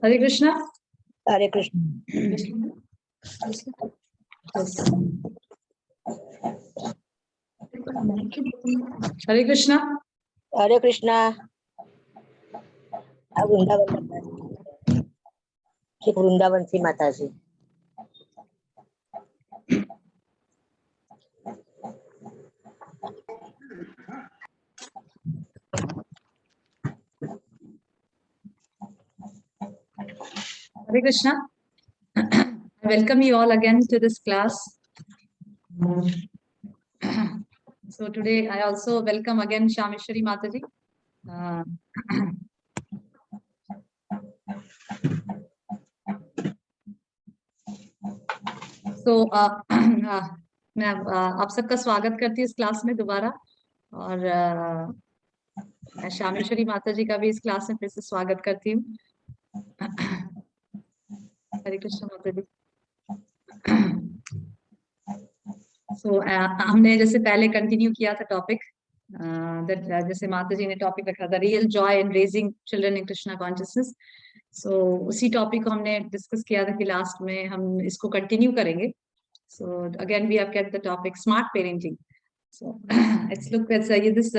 हरे कृष्णा। हरे कृष्ण। हरे कृष्णा। हरे कृष्णा। वृंदावन वृंदावन सी माता जी। Hare Krishna. I welcome you all again to this class. So today I also welcome again Shameshwari Mataji. मैं आप सबका स्वागत करती हूँ इस क्लास में दोबारा, और मैं शामेश्वरी माता जी का भी इस क्लास में फिर से स्वागत करती हूँ। हरे कृष्ण माता जी। हमने जैसे पहले कंटिन्यू किया था टॉपिक, जैसे माता जी ने टॉपिक रखा था real joy in raising children in Krishna consciousness. उसी टॉपिक को हमने डिस्कस किया था कि लास्ट में हम इसको कंटिन्यू करेंगे। So again we have kept the topic smart parenting. So let's look at this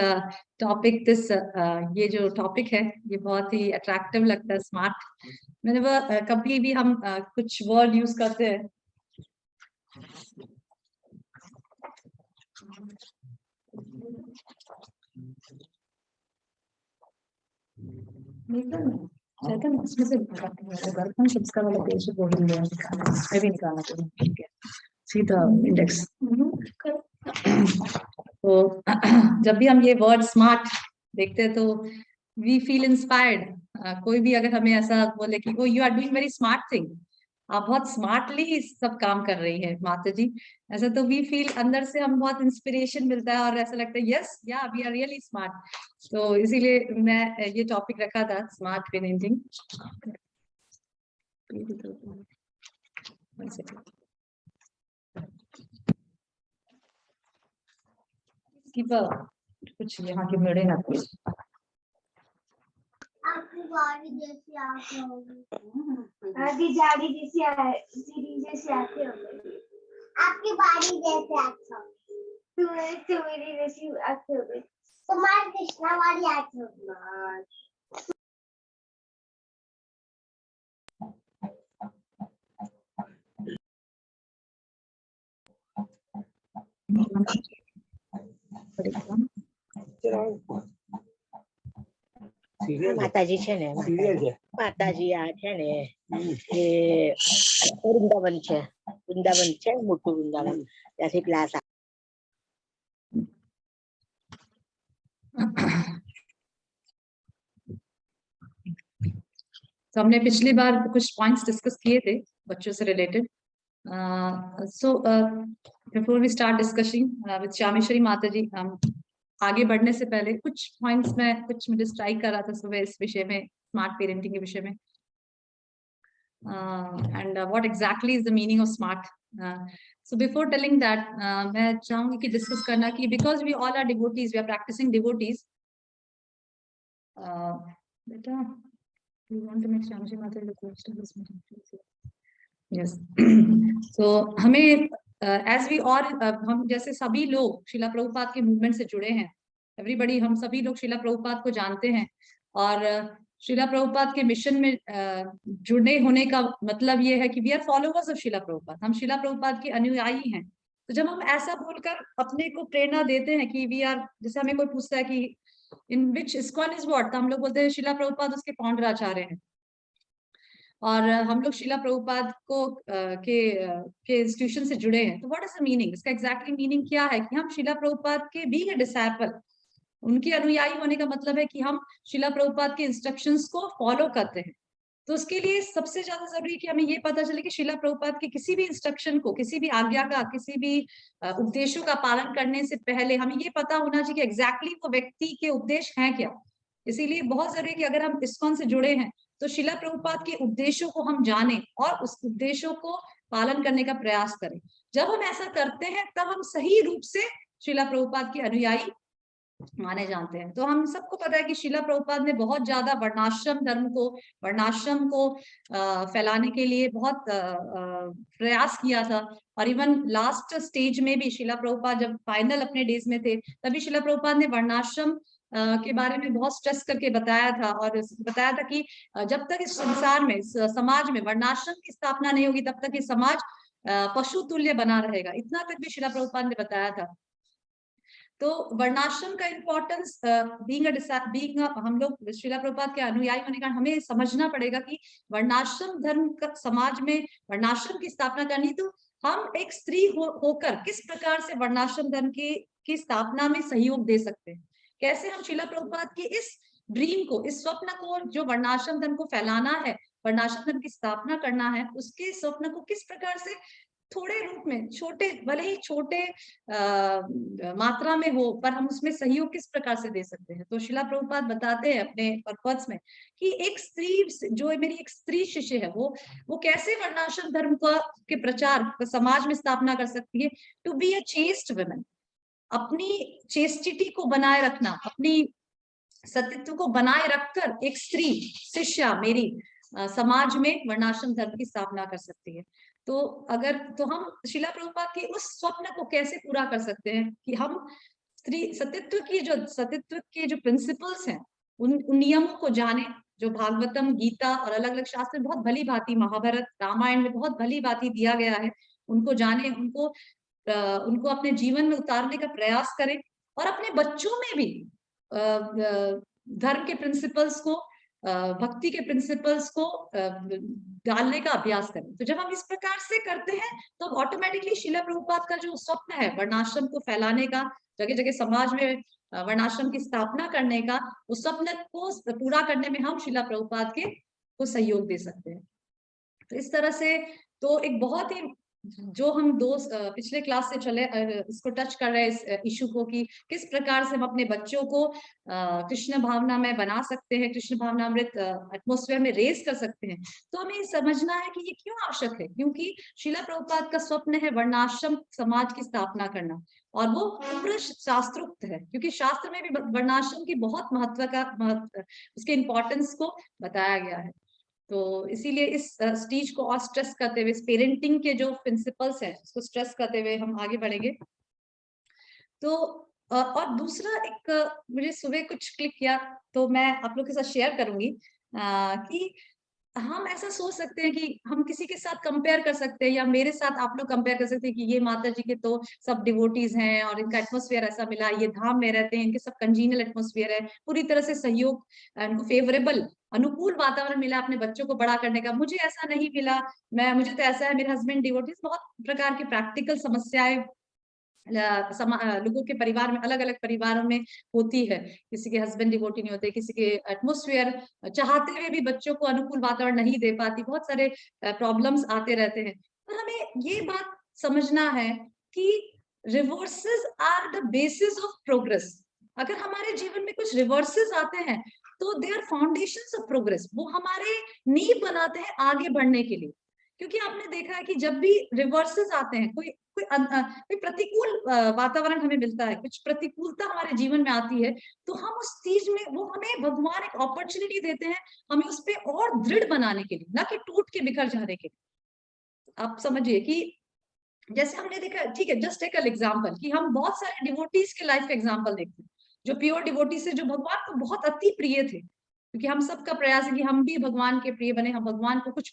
topic. ये जो टॉपिक है ये बहुत ही अट्रैक्टिव लगता है, स्मार्ट। मैंने कभी भी हम कुछ वर्ड यूज करते हैं इसमें से वाला पेज भी निकालना चाहिए। सीधा इंडेक्स। तो जब भी हम ये वर्ड स्मार्ट देखते हैं तो वी फील इंस्पायर्ड। कोई भी अगर हमें ऐसा बोले कि वो you are doing very smart thing, आप बहुत स्मार्टली सब काम कर रही है माता जी, ऐसा तो वी फील अंदर से हम बहुत इंस्पिरेशन मिलता है और ऐसा लगता है यस या वी आर रियली स्मार्ट। तो इसीलिए मैं ये टॉपिक रखा था स्मार्ट पेरेंटिंग। कुछ यहाँ के मेड़े ना कुछ आपकी गाड़ी जैसी आंखें होगी, आपकी गाड़ी जैसी आंखें होगी, आपकी बाड़ी जैसे आंखें होगी, तुम्हारी जैसी आंखें होगी, तुम्हारी कृष्णा वाली आंखें होगी। માતાજી છે ને માતાજી આ છે ને એ વૃંદાવન છે મોટું વૃંદાવન ત્યાંથી ક્લાસ। तो हमने पिछली बार कुछ पॉइंट्स डिस्कस किए थे बच्चों से related. Before we start discussing with Shameshwari Mata ji, हम आगे बढ़ने से पहले कुछ पॉइंट्स में मुझे स्ट्राइक कर रहा था सुबह इस विषय में, स्मार्ट पेरेंटिंग के विषय में, and what exactly is the meaning of smart. So before telling that मैं चाहूंगी कि डिस्कस करना कि because we all are devotees, we are practicing devotees. बेटा you want to make Shamshi Mata look close to this meeting, please? Yes. So हमें as we all हम जैसे सभी लोग शिला प्रभुपाद के मूवमेंट से जुड़े हैं, एवरीबडी, हम सभी लोग शिला प्रभुपाद को जानते हैं और शिला प्रभुपाद के मिशन में जुड़ने होने का मतलब ये है कि वी आर फॉलोवर्स ऑफ शिला प्रभुपाद, हम शिला प्रभुपाद के अनुयायी हैं। तो जब हम ऐसा बोलकर अपने को प्रेरणा देते हैं कि वी आर, जैसे हमें कोई पूछता है कि इन विच इस्कॉन इज व्हाट, तो हम लोग बोलते हैं शिला प्रभुपाद उसके फाउंडर आचार्य हैं, और हम लोग शिला प्रभुपाद को के इंस्टीट्यूशन से जुड़े हैं। तो व्हाट इज द मीनिंग, इसका एग्जैक्टली मीनिंग क्या है कि हम शिला प्रभुपाद के भी है डिसाइपल, उनके अनुयायी होने का मतलब है कि हम शिला प्रभुपाद के इंस्ट्रक्शंस को फॉलो करते हैं। तो उसके लिए सबसे ज्यादा जरूरी कि हमें ये पता चले कि शिला प्रभुपाद के किसी भी इंस्ट्रक्शन को, किसी भी आज्ञा का, किसी भी उपदेशों का पालन करने से पहले हमें ये पता होना चाहिए कि एग्जैक्टली वो व्यक्ति के उपदेश हैं क्या। इसीलिए बहुत जरूरी है कि अगर हम इस्कॉन से जुड़े हैं तो शिला प्रभुपाद के उपदेशों को हम जानें और उस उपदेशों को पालन करने का प्रयास करें। जब हम ऐसा करते हैं तब हम सही रूप से शिला प्रभुपाद के अनुयायी माने जाते हैं। तो हम सबको पता है कि शिला प्रभुपाद ने बहुत ज्यादा वर्णाश्रम को फैलाने के लिए बहुत प्रयास किया था। और इवन लास्ट स्टेज में भी शिला प्रभुपाद जब फाइनल अपने डेज में थे, तभी शिला प्रभुपाद ने वर्णाश्रम के बारे में बहुत स्ट्रेस करके बताया था, और बताया था कि जब तक इस संसार में, इस समाज में वर्णाश्रम की स्थापना नहीं होगी, तब तक ये समाज पशु तुल्य बना रहेगा। इतना तक भी शिला प्रभुपाद ने बताया था। तो वर्णाश्रम का इम्पोर्टेंस बीइंग हम लोग शिला प्रभुपाद के अनुयायी होने का हमें समझना पड़ेगा कि वर्णाश्रम धर्म का समाज में वर्णाश्रम की स्थापना करनी, तो हम एक स्त्री होकर किस प्रकार से वर्णाश्रम धर्म की स्थापना में सहयोग दे सकते हैं। कैसे हम शिला प्रभुपाद की इस ड्रीम को, इस स्वप्न को, जो वर्णाश्रम धर्म को फैलाना है, वर्णाश्रम धर्म की स्थापना करना है, उसके स्वप्न को किस प्रकार से थोड़े रूप में, छोटे, भले ही छोटे मात्रा में हो, पर हम उसमें सहयोग किस प्रकार से दे सकते हैं। तो शिला प्रभुपाद बताते हैं अपने पर्पस में कि एक स्त्री, जो मेरी एक स्त्री शिष्य है, वो कैसे वर्णाश्रम धर्म के प्रचार समाज में स्थापना कर सकती है। To be a chaste women, अपनी चेस्टिटी को बनाए रखना, अपनी सतीत्व को बनाए रखकर एक स्त्री शिष्या मेरी समाज में वर्णाश्रम धर्म की स्थापना कर सकती है। तो हम शिला प्रभुपाद के उस स्वप्न को कैसे पूरा कर सकते हैं कि हम सतीत्व के जो प्रिंसिपल्स हैं, उन नियमों को जाने, जो भागवतम, गीता और अलग अलग शास्त्र में बहुत भली भांति, महाभारत, रामायण में बहुत भली भांति दिया गया है, उनको जाने, उनको अपने जीवन में उतारने का प्रयास करें, और अपने बच्चों में भी धर्म के प्रिंसिपल्स को, भक्ति के प्रिंसिपल्स को डालने का अभ्यास करें। तो जब हम इस प्रकार से करते हैं, तो ऑटोमेटिकली शिला प्रभुपाद का जो स्वप्न है वर्णाश्रम को फैलाने का, जगह जगह समाज में वर्णाश्रम की स्थापना करने का, उस स्वप्न को पूरा करने में हम शिला प्रभुपाद को सहयोग दे सकते हैं। तो इस तरह से, तो एक बहुत ही, जो हम पिछले क्लास से चले इसको टच कर रहे हैं, इस इशू को, कि किस प्रकार से हम अपने बच्चों को कृष्ण भावना में बना सकते हैं, कृष्ण भावनामृत एटमॉस्फेयर में रेज कर सकते हैं। तो हमें समझना है कि ये क्यों आवश्यक है, क्योंकि शिला प्रभुपाद का स्वप्न है वर्णाश्रम समाज की स्थापना करना, और वो पूरा शास्त्रोक्त है, क्योंकि शास्त्र में भी वर्णाश्रम की बहुत महत्व, उसके इम्पोर्टेंस को बताया गया है। तो इसीलिए इस स्टेज को और स्ट्रेस करते हुए, इस पेरेंटिंग के जो प्रिंसिपल्स हैं उसको स्ट्रेस करते हुए हम आगे बढ़ेंगे। तो और दूसरा, एक मुझे सुबह कुछ क्लिक किया, तो मैं आप लोग के साथ शेयर करूंगी कि हम ऐसा सोच सकते हैं कि हम किसी के साथ कंपेयर कर सकते हैं, या मेरे साथ आप लोग कंपेयर कर सकते हैं कि ये माता जी के तो सब डिवोटीज हैं और इनका एटमॉस्फेयर ऐसा मिला, ये धाम में रहते हैं, इनके सब कंजीनियल एटमॉस्फेयर है, पूरी तरह से सहयोग, इनको फेवरेबल, अनुकूल वातावरण मिला अपने बच्चों को बड़ा करने का। मुझे ऐसा नहीं मिला, मुझे तो ऐसा है, मेरे हस्बैंड डिवोटीज, बहुत प्रकार की प्रैक्टिकल समस्याएं लोगों के परिवार में, अलग अलग परिवारों में होती है। किसी के हस्बैंड डिवोटी नहीं होते, किसी के एटमॉस्फेयर चाहते हुए भी बच्चों को अनुकूल वातावरण नहीं दे पाती, बहुत सारे प्रॉब्लम्स आते रहते हैं। पर हमें ये बात समझना है कि reverses are the basis of progress. अगर हमारे जीवन में कुछ रिवर्सेस आते हैं, तो they are foundations of progress, वो हमारे नींव बनाते हैं आगे बढ़ने के लिए। क्योंकि आपने देखा है कि जब भी रिवर्सेस आते हैं, कोई प्रतिकूल वातावरण हमें मिलता है, कुछ प्रतिकूलता हमारे जीवन में आती है, तो हम उस चीज में, वो हमें भगवान एक अपॉर्चुनिटी देते हैं हमें उस पे और दृढ़ बनाने के लिए, ना कि टूट के बिखर जाने के लिए। आप समझिए कि जैसे हमने देखा, ठीक है, जस्ट टेक एन एग्जांपल, कि हम बहुत सारे डिवोटीज के लाइफ एग्जांपल देखते हैं, जो प्योर डिवोटीज है, जो भगवान को बहुत अति प्रिय थे, क्योंकि हम सबका प्रयास है कि हम भी भगवान के प्रिय बने, हम भगवान को कुछ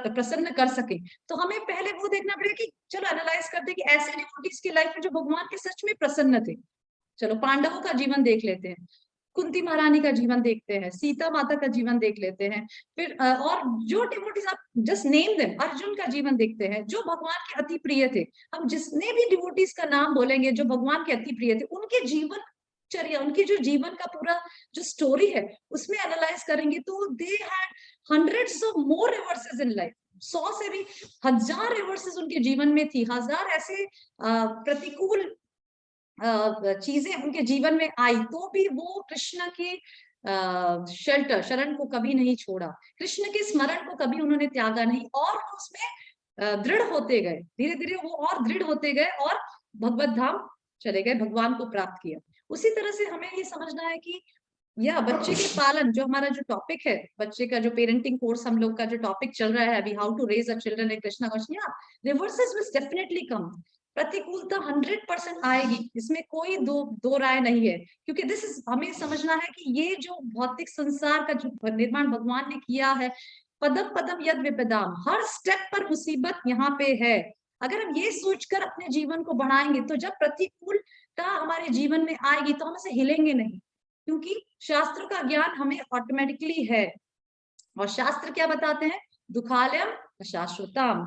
प्रसन्न कर सके। तो हमें पहले वो देखना पड़ेगा कि चलो एनालाइज करते हैं कि ऐसे डिवोटीज की लाइफ में जो भगवान के सच में प्रसन्न थे। चलो पांडवों का जीवन देख लेते हैं, कुंती महारानी का जीवन देखते हैं, सीता माता का जीवन देख लेते हैं, फिर और जो डिवोटीज, आप जस्ट नेम देम, अर्जुन का जीवन देखते हैं, जो भगवान के अति प्रिय थे। हम जिसने भी डिवोटीज का नाम बोलेंगे जो भगवान के अति प्रिय थे, उनके जीवन चर्या, उनकी जो जीवन का पूरा जो स्टोरी है, उसमें एनालाइज करेंगे, तो they had hundreds of more reverses in life, 100 से भी 1000 रिवर्सेस उनके जीवन में थी, 1000 ऐसे प्रतिकूल चीजें उनके जीवन में आई, तो भी वो कृष्ण के शरण को कभी नहीं छोड़ा, कृष्ण के स्मरण को कभी उन्होंने त्यागा नहीं, और उसमें दृढ़ होते गए, धीरे धीरे वो और दृढ़ होते गए, और भगवत धाम चले गए, भगवान को प्राप्त किया। उसी तरह से हमें ये समझना है कि या बच्चे के पालन, जो हमारा जो टॉपिक है, बच्चे का जो पेरेंटिंग कोर्स हम लोग का जो टॉपिक चल रहा है अभी, how to raise a children in Krishna conscious, reverses will definitely come. प्रतिकूलता 100% आएगी, इसमें कोई दो राय नहीं है, क्योंकि दिस इज, हमें समझना है कि ये जो भौतिक संसार का जो निर्माण भगवान ने किया है, पदम पदम यद विपदाम, हर स्टेप पर मुसीबत यहाँ पे है। अगर हम ये सोचकर अपने जीवन को बढ़ाएंगे तो जब प्रतिकूलता हमारे जीवन में आएगी तो हम इसे हिलेंगे नहीं, क्योंकि शास्त्र का ज्ञान हमें ऑटोमेटिकली है। और शास्त्र क्या बताते हैं? दुखालयम शाश्वतम,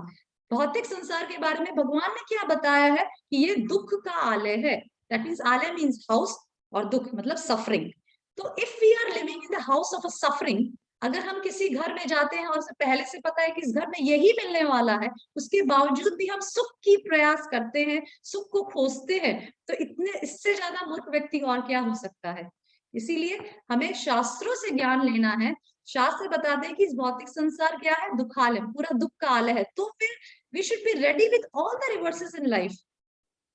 भौतिक संसार के बारे में भगवान ने क्या बताया है कि ये दुख का आलय है। दैट मीन्स आलय मीन्स हाउस, और दुख मतलब सफरिंग। तो if we are living in the house of a suffering, अगर हम किसी घर में जाते हैं और उसे पहले से पता है कि इस घर में यही मिलने वाला है, उसके बावजूद भी हम सुख की प्रयास करते हैं, सुख को खोजते हैं, तो इतने, इससे ज्यादा मूर्ख व्यक्ति और क्या हो सकता है। इसीलिए हमें शास्त्रों से ज्ञान लेना है। शास्त्र बताते हैं कि इस भौतिक संसार क्या है? दुखालय, पूरा दुख का आलय है। तो फिर we should be ready with all the reverses in life.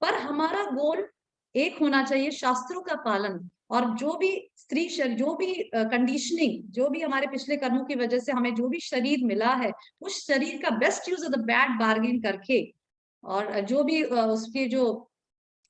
पर हमारा गोल एक होना चाहिए, शास्त्रों का पालन। और जो भी स्त्री, जो भी कंडीशनिंग, जो भी हमारे पिछले कर्मों की वजह से हमें जो भी शरीर मिला है, उस शरीर का best use of the bad bargain करके, और जो भी उसके जो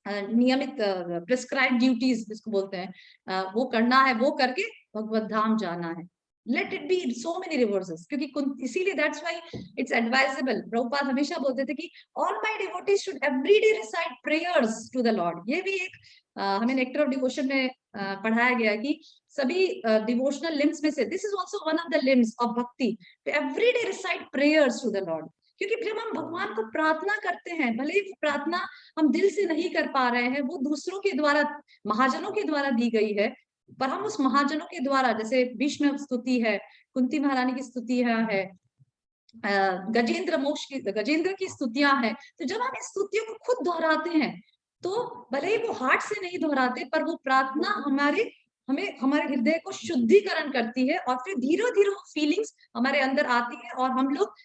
नियमित प्रिस्क्राइब ड्यूटीज जिसको बोलते हैं, वो करना है, वो करके भगवत धाम जाना है। Let it be so many reverses, क्योंकि इसीलिए that's why it's advisable. Prabhupada हमेशा बोलते थे कि all my devotees should everyday recite prayers to the lord. ये भी एक हमें नेक्टर ऑफ डिवोशन में पढ़ाया गया है कि सभी डिवोशनल लिम्स में से this is also one of the limbs of bhakti, to everyday recite prayers to the lord. क्योंकि जब हम भगवान को प्रार्थना करते हैं, भले ही प्रार्थना हम दिल से नहीं कर पा रहे हैं, वो दूसरों के द्वारा, महाजनों के द्वारा दी गई है, पर हम उस महाजनों के द्वारा, जैसे भीष्म स्तुति है, कुंती महारानी की स्तुतियां है, गजेंद्र की स्तुतियां हैं, तो जब हम इस स्तुतियों को खुद दोहराते हैं, तो भले ही वो हार्ट से नहीं दोहराते, पर वो प्रार्थना हमारे हृदय को शुद्धिकरण करती है, और फिर धीरे धीरे वो फीलिंग्स हमारे अंदर आती है, और हम लोग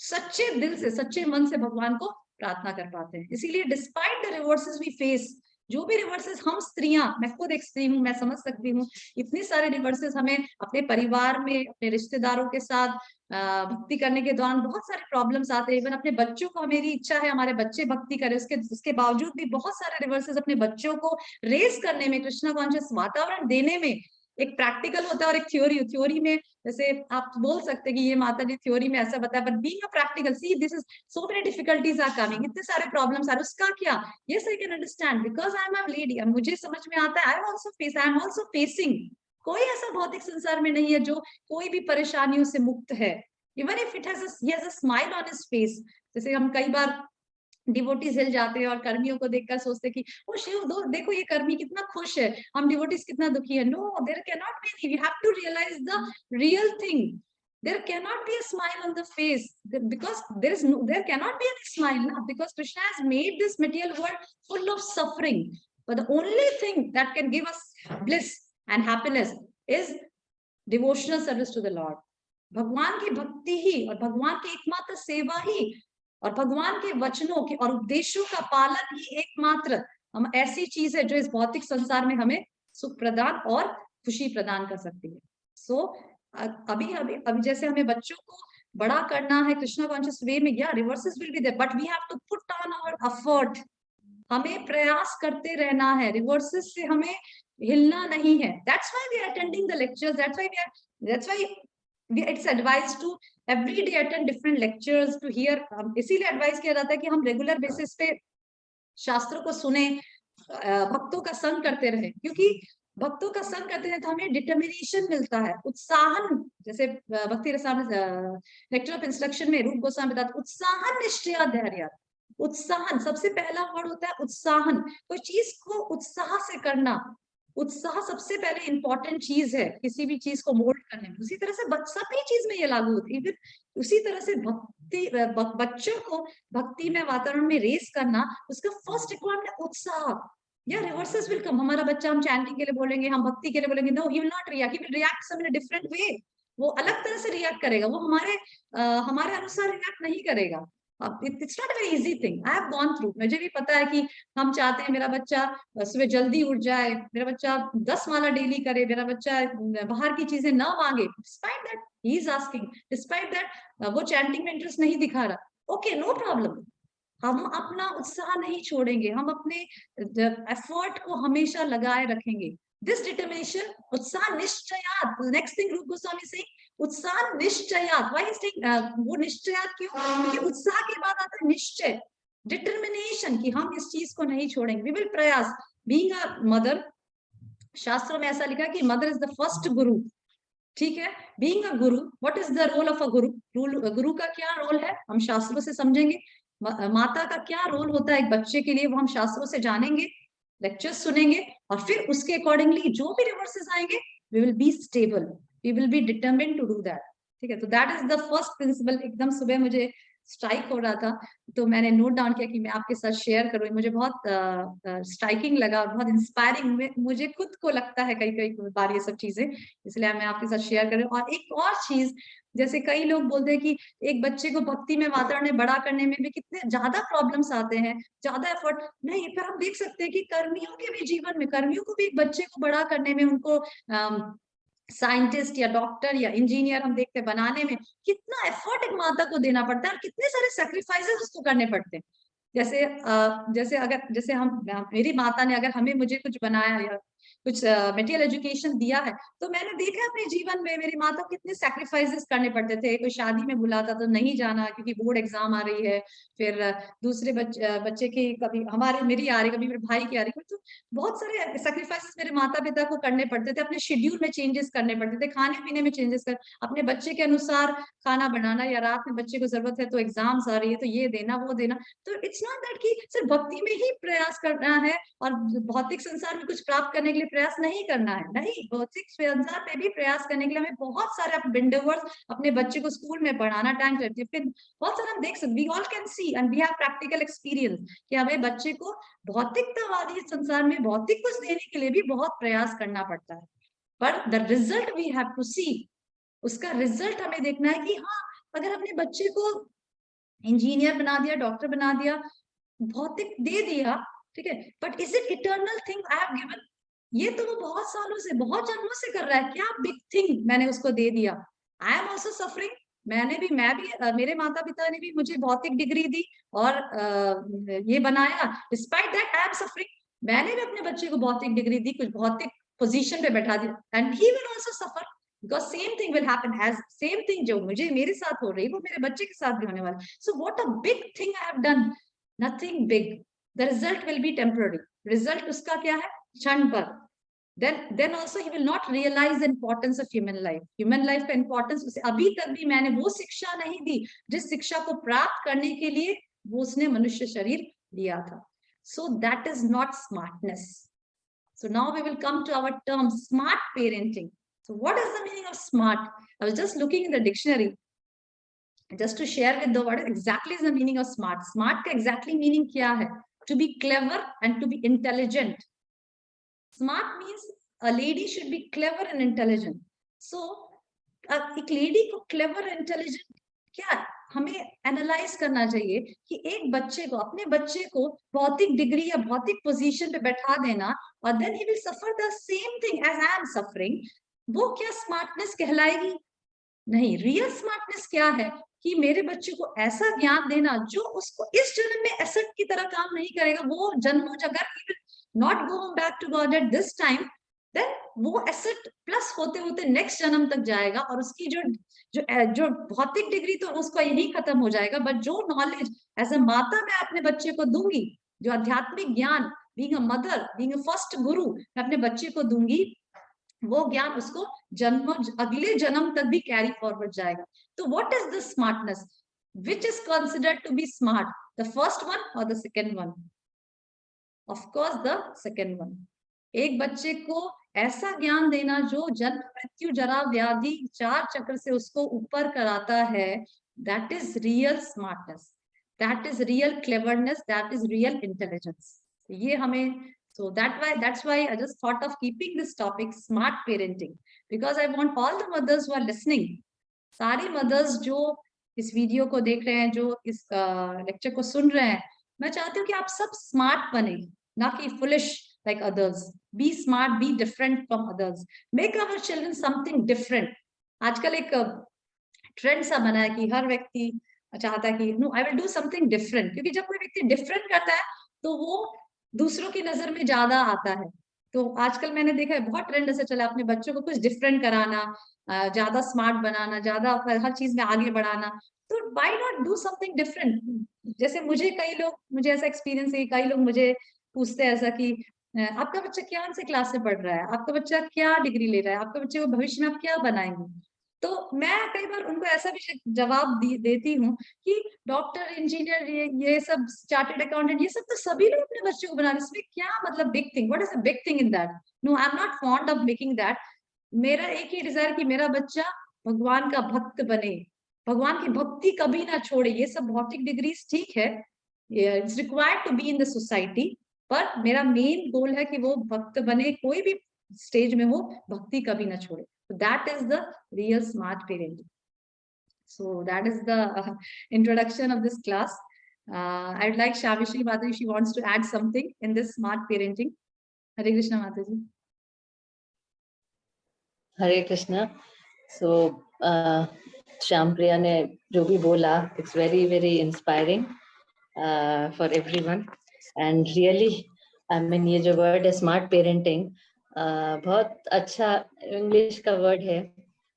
सच्चे दिल से, सच्चे मन से भगवान को प्रार्थना कर पाते हैं। इसीलिए despite the reverses we face, जो भी रिवर्सेस, हम स्त्रियां, मैं खुद एक स्त्री हूँ, मैं समझ सकती हूँ, इतने सारे रिवर्सेस हमें अपने परिवार में, अपने रिश्तेदारों के साथ भक्ति करने के दौरान बहुत सारे प्रॉब्लम्स आते हैं। इवन अपने बच्चों को, मेरी इच्छा है हमारे बच्चे भक्ति करें, उसके बावजूद भी बहुत सारे रिवर्सेस अपने बच्चों को रेस करने में, कृष्णा कॉन्शियस वातावरण देने में। एक प्रैक्टिकल होता है और एक थ्योरी में, जैसे आप बोल सकते हैं कि ये माता जी थ्योरी में ऐसा बताया, but being a practical, see this is so many difficulties are coming, इतने सारे प्रॉब्लम्स आ रहे, उसका क्या? Yes, I can understand because I am a lady, मुझे समझ में आता है, आई एम आल्सो फेसिंग। कोई ऐसा भौतिक संसार में नहीं है जो कोई भी परेशानियों से मुक्त है, even if it has a smile on his face. जैसे हम कई बार डिवोटीज हिल जाते हैं और कर्मियों को देखकर सोचते कि ओ शिव, देखो ये कर्मी कितना खुश है, हम डिवोटीज कितना दुखी है। No, there can not be, we have to realise the real thing. There cannot be a smile on the face, because there cannot be any smile now, because Krishna has made this material world full of suffering. But the only thing that can give us bliss and happiness is devotional service to the Lord. भगवान की भक्ति ही, और भगवान की एकमात्र सेवा ही, और भगवान के वचनों के और उपदेशों का पालन ही एकमात्र हम ऐसी चीज है जो इस भौतिक संसार में हमें सुख प्रदान और खुशी प्रदान कर सकती है। सो अभी जैसे हमें बच्चों को बड़ा करना है कृष्णा कॉन्शियस वे में, या reverses will be there, but we have to put on our effort. हमें प्रयास करते रहना है, रिवर्सेस से हमें हिलना नहीं है। That's why we are attending the lectures, that's why it's advised to every day attend different lectures to hear। इसीलिए एडवाइस किया जाता है कि हम रेगुलर बेसिस पे शास्त्रों को सुने, भक्तों का संग करते रहे, क्योंकि भक्तों का संग करते हैं तो हमें डिटर्मिनेशन मिलता है, उत्साहन। जैसे भक्ति रसायन लेक्चर ऑफ इंस्ट्रक्शन में रूप गोस्वामी बताते, उत्साहन निश्चय धैर्य। उत्साहन, सबसे पहला वर्ड होता है उत्साहन, कोई चीज को उत्साह से करना। उत्साह सबसे पहले इंपॉर्टेंट चीज है किसी भी चीज को मोल्ड करने में। उसी तरह से सभी चीज में ये लागू होती है। उसी तरह से बच्चों को भक्ति में वातावरण में रेस करना, उसका फर्स्ट रिक्वायरमेंट है उत्साह। या रिवर्सेस विल कम। हमारा बच्चा, हम चैंटिंग के लिए बोलेंगे, हम भक्ति के लिए बोलेंगे, no he will not react, he will react some in a different way. वो अलग तरह से रिएक्ट करेगा, वो हमारे अनुसार रिएक्ट नहीं करेगा। It's not a very easy thing, I have gone through. मुझे भी पता है कि हम चाहते हैं मेरा बच्चा सुबह जल्दी उठ जाए, मेरा बच्चा 10 माला डेली करे, मेरा बच्चा बाहर की चीजें ना मांगे, despite that he is asking, despite that वो चैंटिंग में इंटरेस्ट नहीं दिखा रहा, ओके नो प्रॉब्लम। हम अपना उत्साह नहीं छोड़ेंगे, हम अपने एफर्ट को हमेशा लगाए रखेंगे। दिस डिटर्मिनेशन, उत्साह निश्चयात, नेक्स्ट थिंग रूप गोस्वामी से, उत्साह निश्चयात, व्हाई इज वो निश्चयात क्यों? क्योंकि उत्साह के बाद आता है निश्चय, डिटर्मिनेशन, कि हम इस चीज को नहीं छोड़ेंगे, वी विल प्रयास। बीइंग अ मदर, शास्त्रों में ऐसा लिखा है कि मदर इज द फर्स्ट गुरु, ठीक है। Being a guru, what is the role of a guru? गुरु का क्या रोल है हम शास्त्रों से समझेंगे। माता का क्या रोल होता है एक बच्चे के लिए, वो हम शास्त्रों से जानेंगे, लेक्चर्स सुनेंगे, और फिर उसके अकॉर्डिंगली जो भी रिवर्सेस आएंगे, we will be stable, we will be determined to do that, ठीक है। तो that is the first principle. एकदम सुबह मुझे स्ट्राइक हो रहा था, तो मैंने नोट डाउन किया कि मैं आपके साथ शेयर करूं। मुझे बहुत स्ट्राइकिंग लगा और बहुत इंस्पायरिंग, मुझे खुद को लगता है कई कई बार ये सब चीजें, इसलिए मैं आपके साथ शेयर कर रही हूँ। और एक और चीज, जैसे कई लोग बोलते हैं कि एक बच्चे को भक्ति में वातावरण में बड़ा करने में भी कितने ज्यादा प्रॉब्लम्स आते हैं, ज्यादा एफर्ट नहीं। फिर हम देख सकते हैं कि कर्मियों के भी जीवन में, कर्मियों को भी एक बच्चे को बड़ा करने में, उनको साइंटिस्ट या डॉक्टर या इंजीनियर हम देखते हैं बनाने में, कितना एफर्ट एक माता को देना पड़ता है और कितने सारे सेक्रीफाइसेस उसको करने पड़ते हैं। जैसे हम, मेरी माता ने अगर मुझे कुछ बनाया या कुछ मटेरियल एजुकेशन दिया है, तो मैंने देखा अपने जीवन में मेरी माता को कितने सैक्रिफाइसेस करने पड़ते थे। कोई शादी में बुलाता तो नहीं जाना क्योंकि बोर्ड एग्जाम आ रही है, फिर दूसरे बच्चे की, कभी मेरी आ रही, कभी मेरे भाई की आ रही, तो बहुत सारे सैक्रिफाइसेस मेरे माता पिता को करने पड़ते थे। अपने शेड्यूल में चेंजेस करने पड़ते थे, खाने पीने में चेंजेस कर, अपने बच्चे के अनुसार खाना बनाना, या रात में बच्चे को जरूरत है तो एग्जाम्स आ रही है तो ये देना वो देना। तो इट्स नॉट दैट कि सिर्फ भक्ति में ही प्रयास करना है और भौतिक संसार में कुछ प्राप्त करने के लिए प्रयास नहीं करना है, नहीं, भौतिक संसार पे भी प्रयास करने के लिए हमें बहुत सारे विंडोवर्स, अपने बच्चे को स्कूल में पढ़ाना, टाइम करती है, फिर बहुत सारा हम देख सकते, we all can see and we have practical experience कि हमें बच्चे को भौतिकतावादी संसार में भौतिक कुछ देने के लिए भी बहुत प्रयास करना पड़ता है, पर the result we have to see, उसका रिजल्ट हमें देखना है कि हाँ, अगर अपने बच्चे को इंजीनियर बना दिया, डॉक्टर बना दिया, भौतिक दे दिया, ठीक है, but is it eternal thing I have given? ये तो वो बहुत सालों से, बहुत जन्मों से कर रहा है, क्या बिग थिंग मैंने उसको दे दिया? आई एम ऑल्सो सफरिंग, मैं भी मेरे माता पिता ने भी मुझे भौतिक डिग्री दी और ये बनाया, despite that I am suffering, मैंने भी अपने बच्चे को भौतिक डिग्री दी, कुछ भौतिक पोजीशन पे बैठा दिया, and he will also suffer, because same thing will happen, as same thing जो मुझे मेरे साथ हो रही वो मेरे बच्चे के साथ भी होने वाला। So what a big thing I have done, nothing big, the result will be temporary, result उसका क्या है, क्षण पर, then also he will not realize the importance of human life का importance उसे अभी तक भी मैंने वो शिक्षा नहीं दी जिस शिक्षा को प्राप्त करने के लिए वो उसने मनुष्य शरीर लिया था। So that is not smartness. So now we will come to our term smart parenting. So what is the meaning of smart? I was just looking in the dictionary just to share with the what exactly is the meaning of smart. Smart का exactly meaning क्या है? To be clever and to be intelligent. Smart means a lady should be clever and intelligent. So एक lady को clever and intelligent क्या हमें analyse करना चाहिए कि एक बच्चे को, अपने बच्चे को भौतिक डिग्री या भौतिक पोजीशन पे बैठा देना और then he will suffer the same thing as I am suffering, वो क्या स्मार्टनेस कहलाएगी? नहीं। रियल स्मार्टनेस क्या है कि मेरे बच्चे को ऐसा ज्ञान देना जो उसको इस जन्म में एसेट की तरह काम नहीं करेगा, वो जन्मों जगह not go back to God at this time, then वो एसेट प्लस होते होते नेक्स्ट जन्म तक जाएगा और उसकी जो भौतिक डिग्री तो उसका यही खत्म हो जाएगा, बट जो नॉलेज एज अ माता मैं अपने बच्चे को दूंगी, जो आध्यात्मिक ज्ञान, being a mother, being a first गुरु, मैं अपने बच्चे को दूंगी, वो ज्ञान उसको अगले जन्म तक भी कैरी फॉरवर्ड जाएगा। तो what is the smartness? Which is considered to be smart, the first one or the second one? Of course, the second one. एक बच्चे को ऐसा ज्ञान देना जो जन्म मृत्यु जरा व्याधि 4 चक्र से उसको ऊपर कराता है, that is real smartness, that is real cleverness, that is real intelligence. ये हमें, so that's why I just thought of keeping this topic smart parenting, because I want all the mothers who are listening, सारी mothers जो इस video को देख रहे हैं, जो इस लेक्चर को सुन रहे हैं, मैं चाहती हूँ कि आप सब स्मार्ट बने, ना कि foolish like others. Be smart, be different from others, make our children something different. आजकल एक ट्रेंड सा बना है कि हर व्यक्ति चाहता है कि no I will do something different, क्योंकि जब कोई व्यक्ति डिफरेंट करता है तो वो दूसरों की नजर में ज्यादा आता है। तो आजकल मैंने देखा है बहुत ट्रेंड ऐसे चला, अपने बच्चों को कुछ डिफरेंट कराना, ज्यादा स्मार्ट बनाना, ज्यादा हर चीज में आगे बढ़ाना। तो why not do something different. जैसे मुझे ऐसा एक्सपीरियंस है, कई लोग मुझे पूछते हैं ऐसा कि आपका बच्चा कौन से क्लास से पढ़ रहा है, आपका बच्चा क्या डिग्री ले रहा है, आपके बच्चे को भविष्य में आप क्या बनाएंगे। तो मैं कई बार उनको ऐसा भी जवाब देती हूँ कि डॉक्टर, इंजीनियर, ये सब चार्टेड अकाउंटेंट, ये सब तो सभी लोग अपने बच्चों को बना रहे हैं, इसमें क्या मतलब big thing, what is the big thing in that. No, I am not fond of making that. मेरा एक ही डिजायर कि मेरा बच्चा भगवान का भक्त बने, भगवान की भक्ति कभी ना छोड़े। ये सब भौतिक डिग्रीज ठीक है, it's required to be in the society, पर मेरा मेन गोल है कि वो भक्त बने, कोई भी स्टेज में हो, भक्ति कभी ना छोड़े। That is the real smart parenting. So that is the introduction of this class. I would like Shavishri Mataji, she wants to add something in this smart parenting. Hare Krishna Mataji. हरे कृष्णा। सो श्याम प्रिया ने जो भी बोला, it's very very inspiring for everyone and really I mean ये जो word है smart parenting, बहुत अच्छा English का वर्ड है,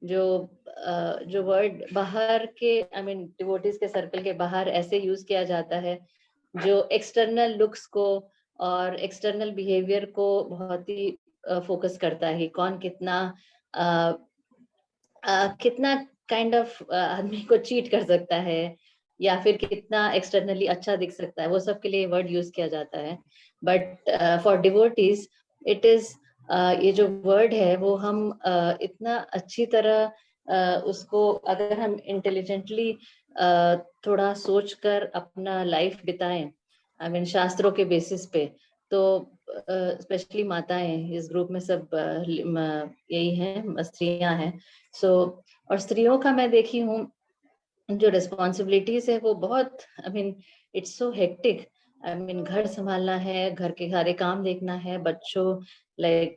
जो वर्ड बाहर के आई मीन डिवोटीज के सर्कल के बाहर ऐसे यूज किया जाता है, जो एक्सटर्नल लुक्स को और एक्सटर्नल बिहेवियर को बहुत ही फोकस करता है, कौन कितना काइंड ऑफ आदमी को चीट कर सकता है या फिर कितना एक्सटर्नली अच्छा दिख सकता है, वो सब के लिए वर्ड यूज किया जाता है। But for devotees it is ये जो वर्ड है वो हम इतना अच्छी तरह उसको अगर हम इंटेलिजेंटली थोड़ा सोचकर अपना लाइफ बिताएं, आई मीन शास्त्रों के बेसिस पे, तो स्पेशली माताएं इस ग्रुप में सब यही हैं, स्त्रियां हैं। सो और स्त्रियों का मैं देखी हूँ जो रिस्पॉन्सिबिलिटीज है वो बहुत, I mean it's so hectic. I mean घर संभालना है, घर के सारे काम देखना है, बच्चों like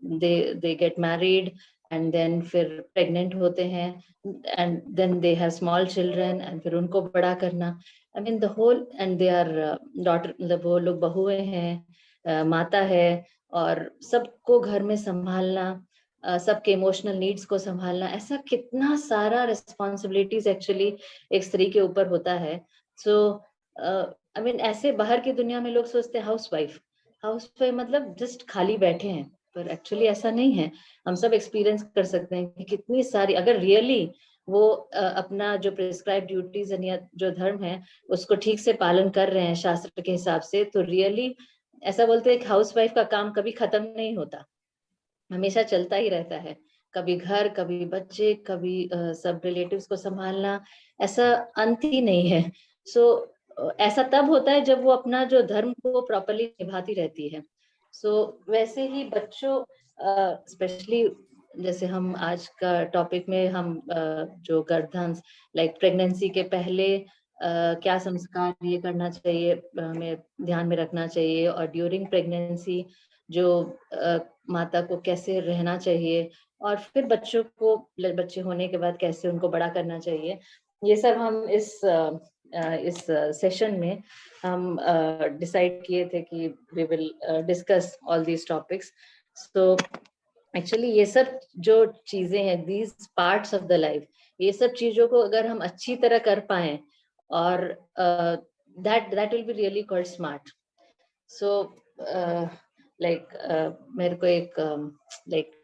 they get married and then फिर प्रेग्नेंट होते हैं and then they have small children and फिर उनको बड़ा करना, I mean the whole, and they are daughter, मतलब वो लोग बहुएं हैं, माता है, और सबको घर में संभालना, सबके इमोशनल नीड्स को संभालना, ऐसा कितना सारा रिस्पॉन्सिबिलिटीज एक्चुअली एक स्त्री के ऊपर होता है। सो आई मीन ऐसे बाहर की दुनिया में लोग सोचते हैं हाउसवाइफ मतलब जस्ट खाली बैठे हैं, पर एक्चुअली ऐसा नहीं है। हम सब एक्सपीरियंस कर सकते हैं कि कितनी सारी, अगर रियली वो अपना जो प्रिस्क्राइब ड्यूटीज या जो धर्म है उसको ठीक से पालन कर रहे हैं शास्त्र के हिसाब से, तो रियली ऐसा बोलते हैं कि हाउसवाइफ का काम कभी खत्म नहीं होता, हमेशा चलता ही रहता है। कभी घर, कभी बच्चे, कभी सब रिलेटिव्स को संभालना, ऐसा अंत ही नहीं है। सो ऐसा तब होता है जब वो अपना जो धर्म को प्रॉपरली निभाती रहती है। सो वैसे ही बच्चों, स्पेशली जैसे हम आज का टॉपिक में हम जो गर्भाधान लाइक प्रेगनेंसी के पहले क्या संस्कार ये करना चाहिए, हमें ध्यान में रखना चाहिए, और ड्यूरिंग प्रेगनेंसी जो माता को कैसे रहना चाहिए, और फिर बच्चों को, बच्चे होने के बाद कैसे उनको बड़ा करना चाहिए, ये सब हम इस सेशन में हम डिसाइड किए थे कि we will discuss all these topics. So actually ये सब जो चीजें हैं, these parts of the life, ये सब चीजों को अगर हम अच्छी तरह कर पाए, और that will be really called smart. So मेरे को एक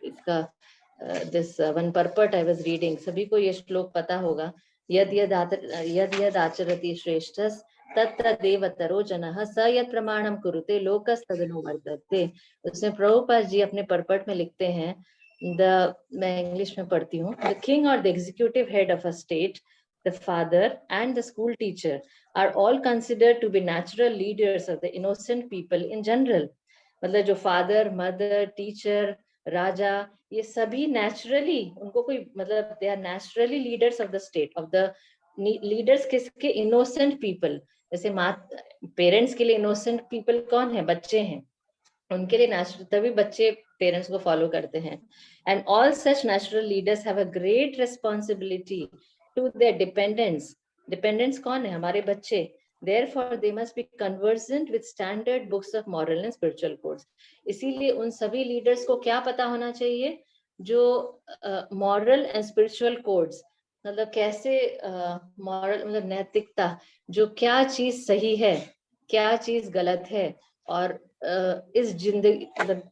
इसका this one purport I was reading, सभी को ये श्लोक पता होगा, यद यद आचरति श्रेष्ठस् तत्तदेवतरो जनः स यत् प्रमाणम कुरुते लोकस्तदनु वर्तते। उसमें प्रभुपाद जी अपने परपट में लिखते हैं, मैं इंग्लिश में पढ़ती हूँ, द किंग और the executive head of a state, the father and the school teacher are all considered to be natural leaders of the innocent people in general. मतलब जो father, mother, teacher, राजा, ये सभी naturally, उनको कोई मतलब they are naturally leaders of the state, of the leaders किसके, innocent people, जैसे parents के लिए इनोसेंट पीपल कौन है, बच्चे हैं, उनके लिए नेचुरल, तभी बच्चे पेरेंट्स को फॉलो करते हैं। And all such natural leaders have a great responsibility to their dependents. Dependents कौन है, हमारे बच्चे। Therefore, they must be conversant with standard books of moral and spiritual codes. इसीलिए उन सभी लीडर्स को क्या पता होना चाहिए, जो मॉरल एंड स्पिरिचुअल कोड्स, मतलब कैसे मॉरल मतलब नैतिकता, जो क्या चीज सही है, क्या चीज गलत है, और इस जिंदगी मतलब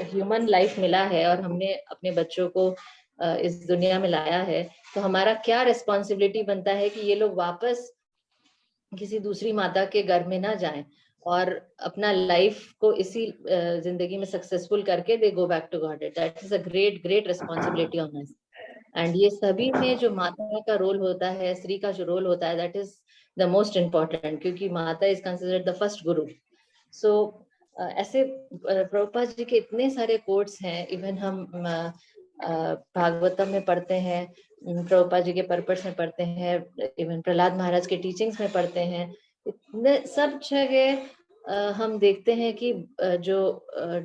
ह्यूमन लाइफ मिला है और हमने अपने बच्चों को इस दुनिया में लाया है, तो हमारा क्या रिस्पॉन्सिबिलिटी बनता है कि ये लोग वापस किसी दूसरी माता के घर में ना जाएं और अपना लाइफ को इसी जिंदगी में सक्सेसफुल करके they go back to God. That is a great great responsibility on us. And ये सभी में जो माता का रोल होता है, स्त्री का जो रोल होता है, that is the most important, क्योंकि माता इज कंसिडर्ड द फर्स्ट गुरु। सो ऐसे प्रभुपाद जी के इतने सारे कोट्स हैं, इवन हम भागवतम में पढ़ते हैं, प्रभुपाद जी के पर्पस में पढ़ते हैं, इवन प्रहलाद महाराज के टीचिंग्स में पढ़ते हैं, इतने सब जगह हम देखते हैं कि जो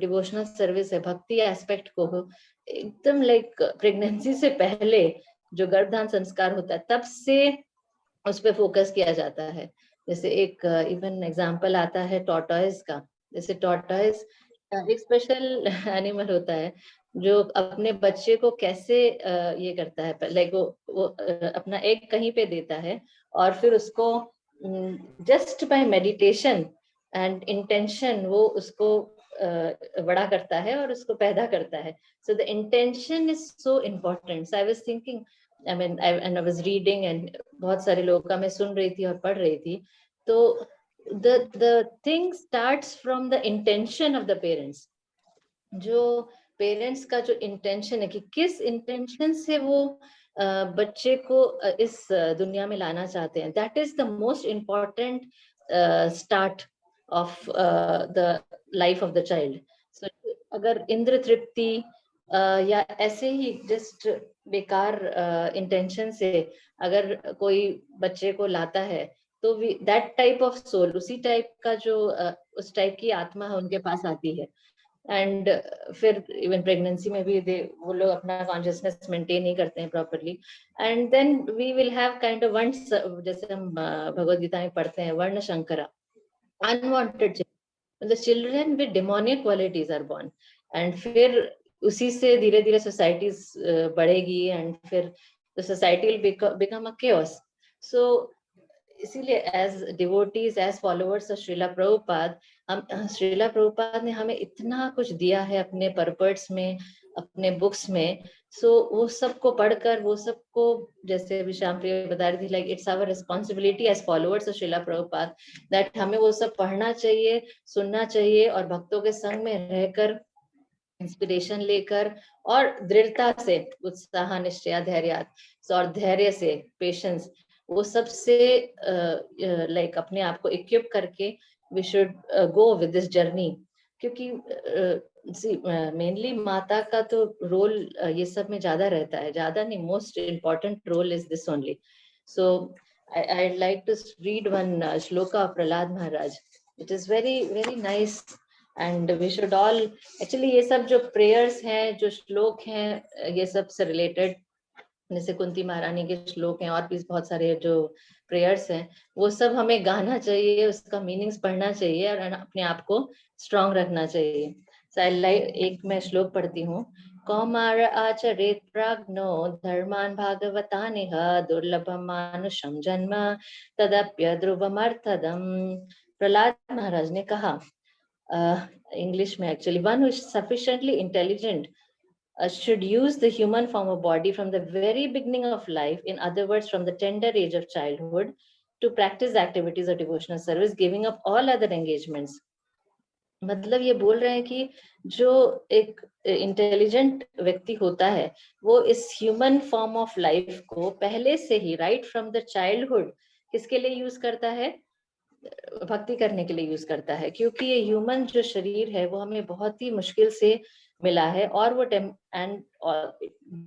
डिवोशनल सर्विस है, भक्ति एस्पेक्ट को एकदम लाइक प्रेगनेंसी से पहले जो गर्भधान संस्कार होता है तब से उस पर फोकस किया जाता है। जैसे एक इवन एग्जांपल आता है टॉर्टॉइस का। जैसे टॉर्टॉइस एक स्पेशल एनिमल होता है जो अपने बच्चे को कैसे ये करता है, लाइक वो अपना एग कहीं पे देता है और फिर उसको just by meditation and intention वो उसको बड़ा करता है और उसको पैदा करता है। So the intention is so important. So I was thinking, I mean, I was reading and बहुत सारे लोगों का मैं सुन रही थी और पढ़ रही थी, तो the thing starts from the intention of the parents। जो पेरेंट्स का जो इंटेंशन है कि किस इंटेंशन से वो बच्चे को इस दुनिया में लाना चाहते हैं, that is the most important start of the life of the child. So अगर इंद्र तृप्ति या ऐसे ही जस्ट बेकार इंटेंशन से अगर कोई बच्चे को लाता है, तो दैट टाइप ऑफ सोल, उसी टाइप का जो उस टाइप की आत्मा है उनके पास आती है। एंड फिर इवन प्रेगनेंसी में भी वो लोग अपना कॉन्शियसनेस मेंटेन नहीं करते हैं properly, and then we will have kind of varna, जैसे हम भगवद गीता में पढ़ते हैं, वर्ण शंकरा, अनवांटेड, मतलब children with demonic qualities are born. And फिर उसी से धीरे धीरे सोसाइटीज बढ़ेगी एंड फिर the society will become a chaos। So इसीलिए as devotees, as followers of Srila Prabhupada, हम श्रीला प्रभुपाद ने हमें इतना कुछ दिया है अपने पर्पस में, अपने बुक्स में। सो वो सबको पढ़कर, वो सबको, जैसे अभी श्याम प्रिय बता रही थी, like it's our responsibility as followers of Srila Prabhupada that हमें वो सब पढ़ना चाहिए, सुनना चाहिए और भक्तों के संग में रहकर इंस्पिरेशन लेकर और दृढ़ता से, उत्साह निश्चय धैर्य और धैर्य से, पेशेंस, वो सबसे लाइक अपने आप को इक्विप करके we should go with this journey. क्योंकि मेनली माता का तो रोल ये सब में ज्यादा रहता है, ज्यादा नहीं, most important role is this only. So I'd like to read one shloka of Prahlad Maharaj. It is very very nice and we should all actually, ये सब जो prayers हैं, जो श्लोक हैं, ये सब से related, जैसे कुंती महारानी के श्लोक हैं और भी बहुत सारे जो प्रेयर्स हैं, वो सब हमें गाना चाहिए, उसका मीनिंग्स पढ़ना चाहिए और अपने आप को स्ट्रॉन्ग रखना चाहिए। एक मैं श्लोक पढ़ती हूँ। कौमार आचरेत प्राज्ञो धर्मान भागवतानिह दुर्लभम मानुषम जन्म तदप्य ध्रुवमर्थदम। प्रहलाद महाराज ने कहा, इंग्लिश में actually, one who is sufficiently intelligent should use the human form of body from the very beginning of life, in other words from the tender age of childhood, to practice activities of devotional service, giving up all other engagements। मतलब ये बोल रहे हैं कि जो एक intelligent व्यक्ति होता है वो इस ह्यूमन फॉर्म ऑफ लाइफ को पहले से ही, राइट फ्रॉम द चाइल्डहुड, किसके लिए यूज करता है, भक्ति करने के लिए यूज करता है। क्योंकि ये ह्यूमन जो शरीर है वो हमें बहुत ही मुश्किल से मिला है और वो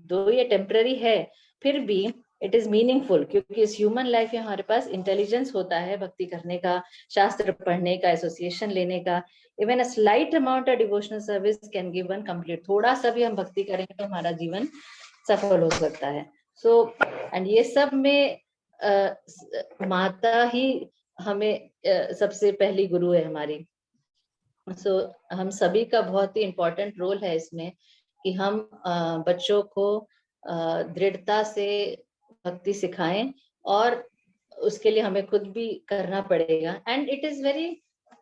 दो ये टेम्पररी है, फिर भी इट इज मीनिंगफुल, क्योंकि इस ह्यूमन लाइफ में हमारे पास इंटेलिजेंस होता है भक्ति करने का, शास्त्र पढ़ने का, एसोसिएशन लेने का। Even a slight amount of devotional service can give one complete. थोड़ा सा भी हम भक्ति करेंगे तो हमारा जीवन सफल हो सकता है। सो एंड ये सब में माता ही हमें सबसे पहली गुरु है हमारी। सो हम सभी का बहुत ही इम्पोर्टेंट रोल है इसमें कि हम बच्चों को दृढ़ता से भक्ति सिखाएं, और उसके लिए हमें खुद भी करना पड़ेगा। And it is very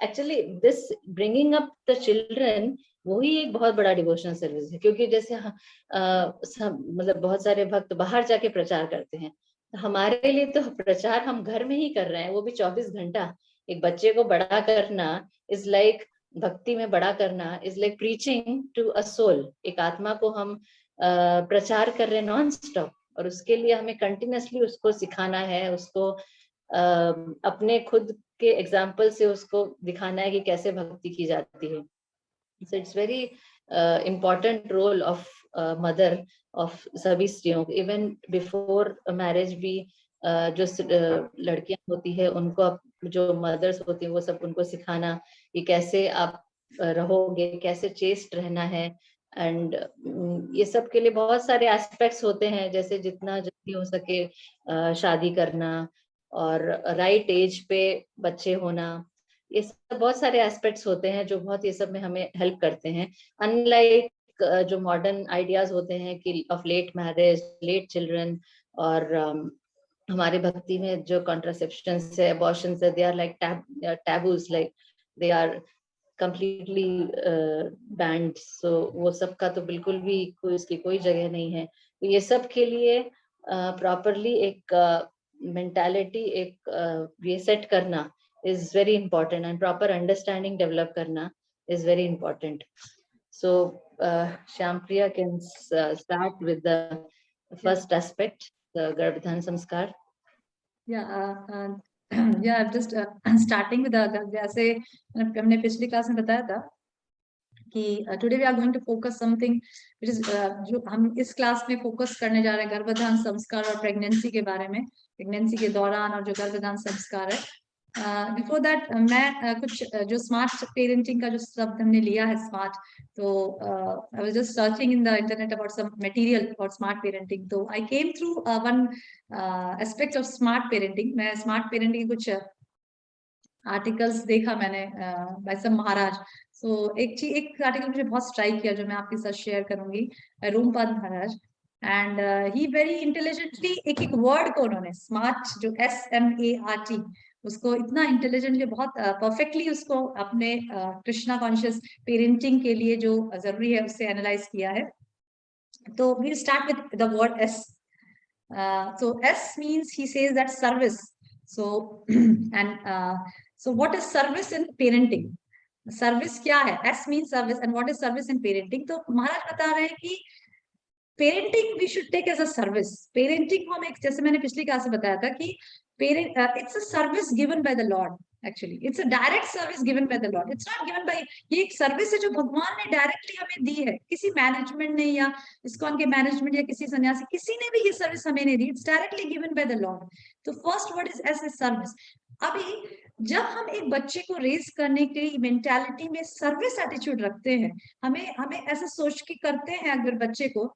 actually this bringing up the children, वही एक बहुत बड़ा डिवोशनल सर्विस है। क्योंकि जैसे मतलब बहुत सारे भक्त बाहर जाके प्रचार करते हैं, हमारे लिए तो प्रचार हम घर में ही कर रहे हैं, वो भी 24 घंटा। एक बच्चे को बड़ा करना इज लाइक भक्ति में बड़ा करना is like preaching to a soul. एक आत्मा को हम प्रचार कर रहे हैं नॉन स्टॉप, और उसके लिए हमें कंटिन्यूअसली उसको सिखाना है, उसको अपने खुद के एग्जाम्पल से उसको दिखाना है कि कैसे भक्ति की जाती है। So it's very important role of mother of सभी स्त्रियों। इवन बिफोर मैरिज भी जो लड़कियां होती है उनको, जो मदर्स होती है, वो सब उनको सिखाना कि कैसे आप रहोगे, कैसे चेस्ट रहना है। एंड ये सब के लिए बहुत सारे एस्पेक्ट्स होते हैं, जैसे जितना जल्दी हो सके शादी करना, और राइट एज पे बच्चे होना, ये सब बहुत सारे एस्पेक्ट्स होते हैं जो बहुत ये सब में हमें हेल्प करते हैं। अनलाइक जो मॉडर्न आइडियाज होते हैं कि of late marriage, late children, और हमारे भक्ति में जो कॉन्ट्रासेप्शन है, अबॉर्शन है, they are like taboos, like they are completely banned। So वो सब का तो बिल्कुल भी इसकी कोई जगह नहीं है। तो ये सब के लिए properly एक mentality, एक ये set करना is very important, and proper understanding develop करना is very important। So Shyampriya can start with the first aspect, the Garbhadhan Samskar। Yeah, yeah, just starting with the, जैसे हमने पिछली क्लास में बताया था कि today we are going to focus something which is, जो हम इस क्लास में फोकस करने जा रहे हैं गर्भधान संस्कार और प्रेगनेंसी के बारे में, प्रेगनेंसी के दौरान और जो गर्भधान संस्कार है। बिफोर दैट मैं कुछ जो स्मार्ट पेरेंटिंग का जो शब्द हमने लिया है स्मार्ट, तो I was just searching in the internet about some material for smart parenting, तो I came through one aspect of smart parenting. मैं स्मार्ट पेरेंटिंग कुछ आर्टिकल्स देखा मैंने बाय सम महाराज। सो एक आर्टिकल मुझे बहुत स्ट्राइक किया जो मैं आपके साथ शेयर करूंगी, रोमपाद महाराज। एंड ही वेरी इंटेलिजेंटली एक एक वर्ड को उन्होंने स्मार्ट, जो SMART, उसको इतना इंटेलिजेंटली बहुत परफेक्टली उसको अपने कृष्णा कॉन्शियस पेरेंटिंग के लिए जो जरूरी है उससे एनालाइज किया है। तो we start with the word S। So S means he says that service. So and so what is service in parenting? Service क्या है? S means service and what is service in parenting? तो महाराज बता रहे हैं कि parenting we should take as a service. Parenting को हम एक, जैसे मैंने पिछली क्लास में बताया था कि parent it's a service given by the Lord. Actually it's a direct service given by the Lord, it's not given by, ये एक सर्विस है जो भगवान ने डायरेक्टली हमें दी है, किसी मैनेजमेंट ने या इस्कॉन के मैनेजमेंट या किसी सन्यासी, किसी ने भी ये सर्विस हमें नहीं दी, it's directly given by the lord. तो first word is S is service. अभी जब हम एक बच्चे को रेज करने के लिए मेंटालिटी में सर्विस एटीट्यूड रखते हैं, हमें ऐसा सोच के करते हैं अगर बच्चे को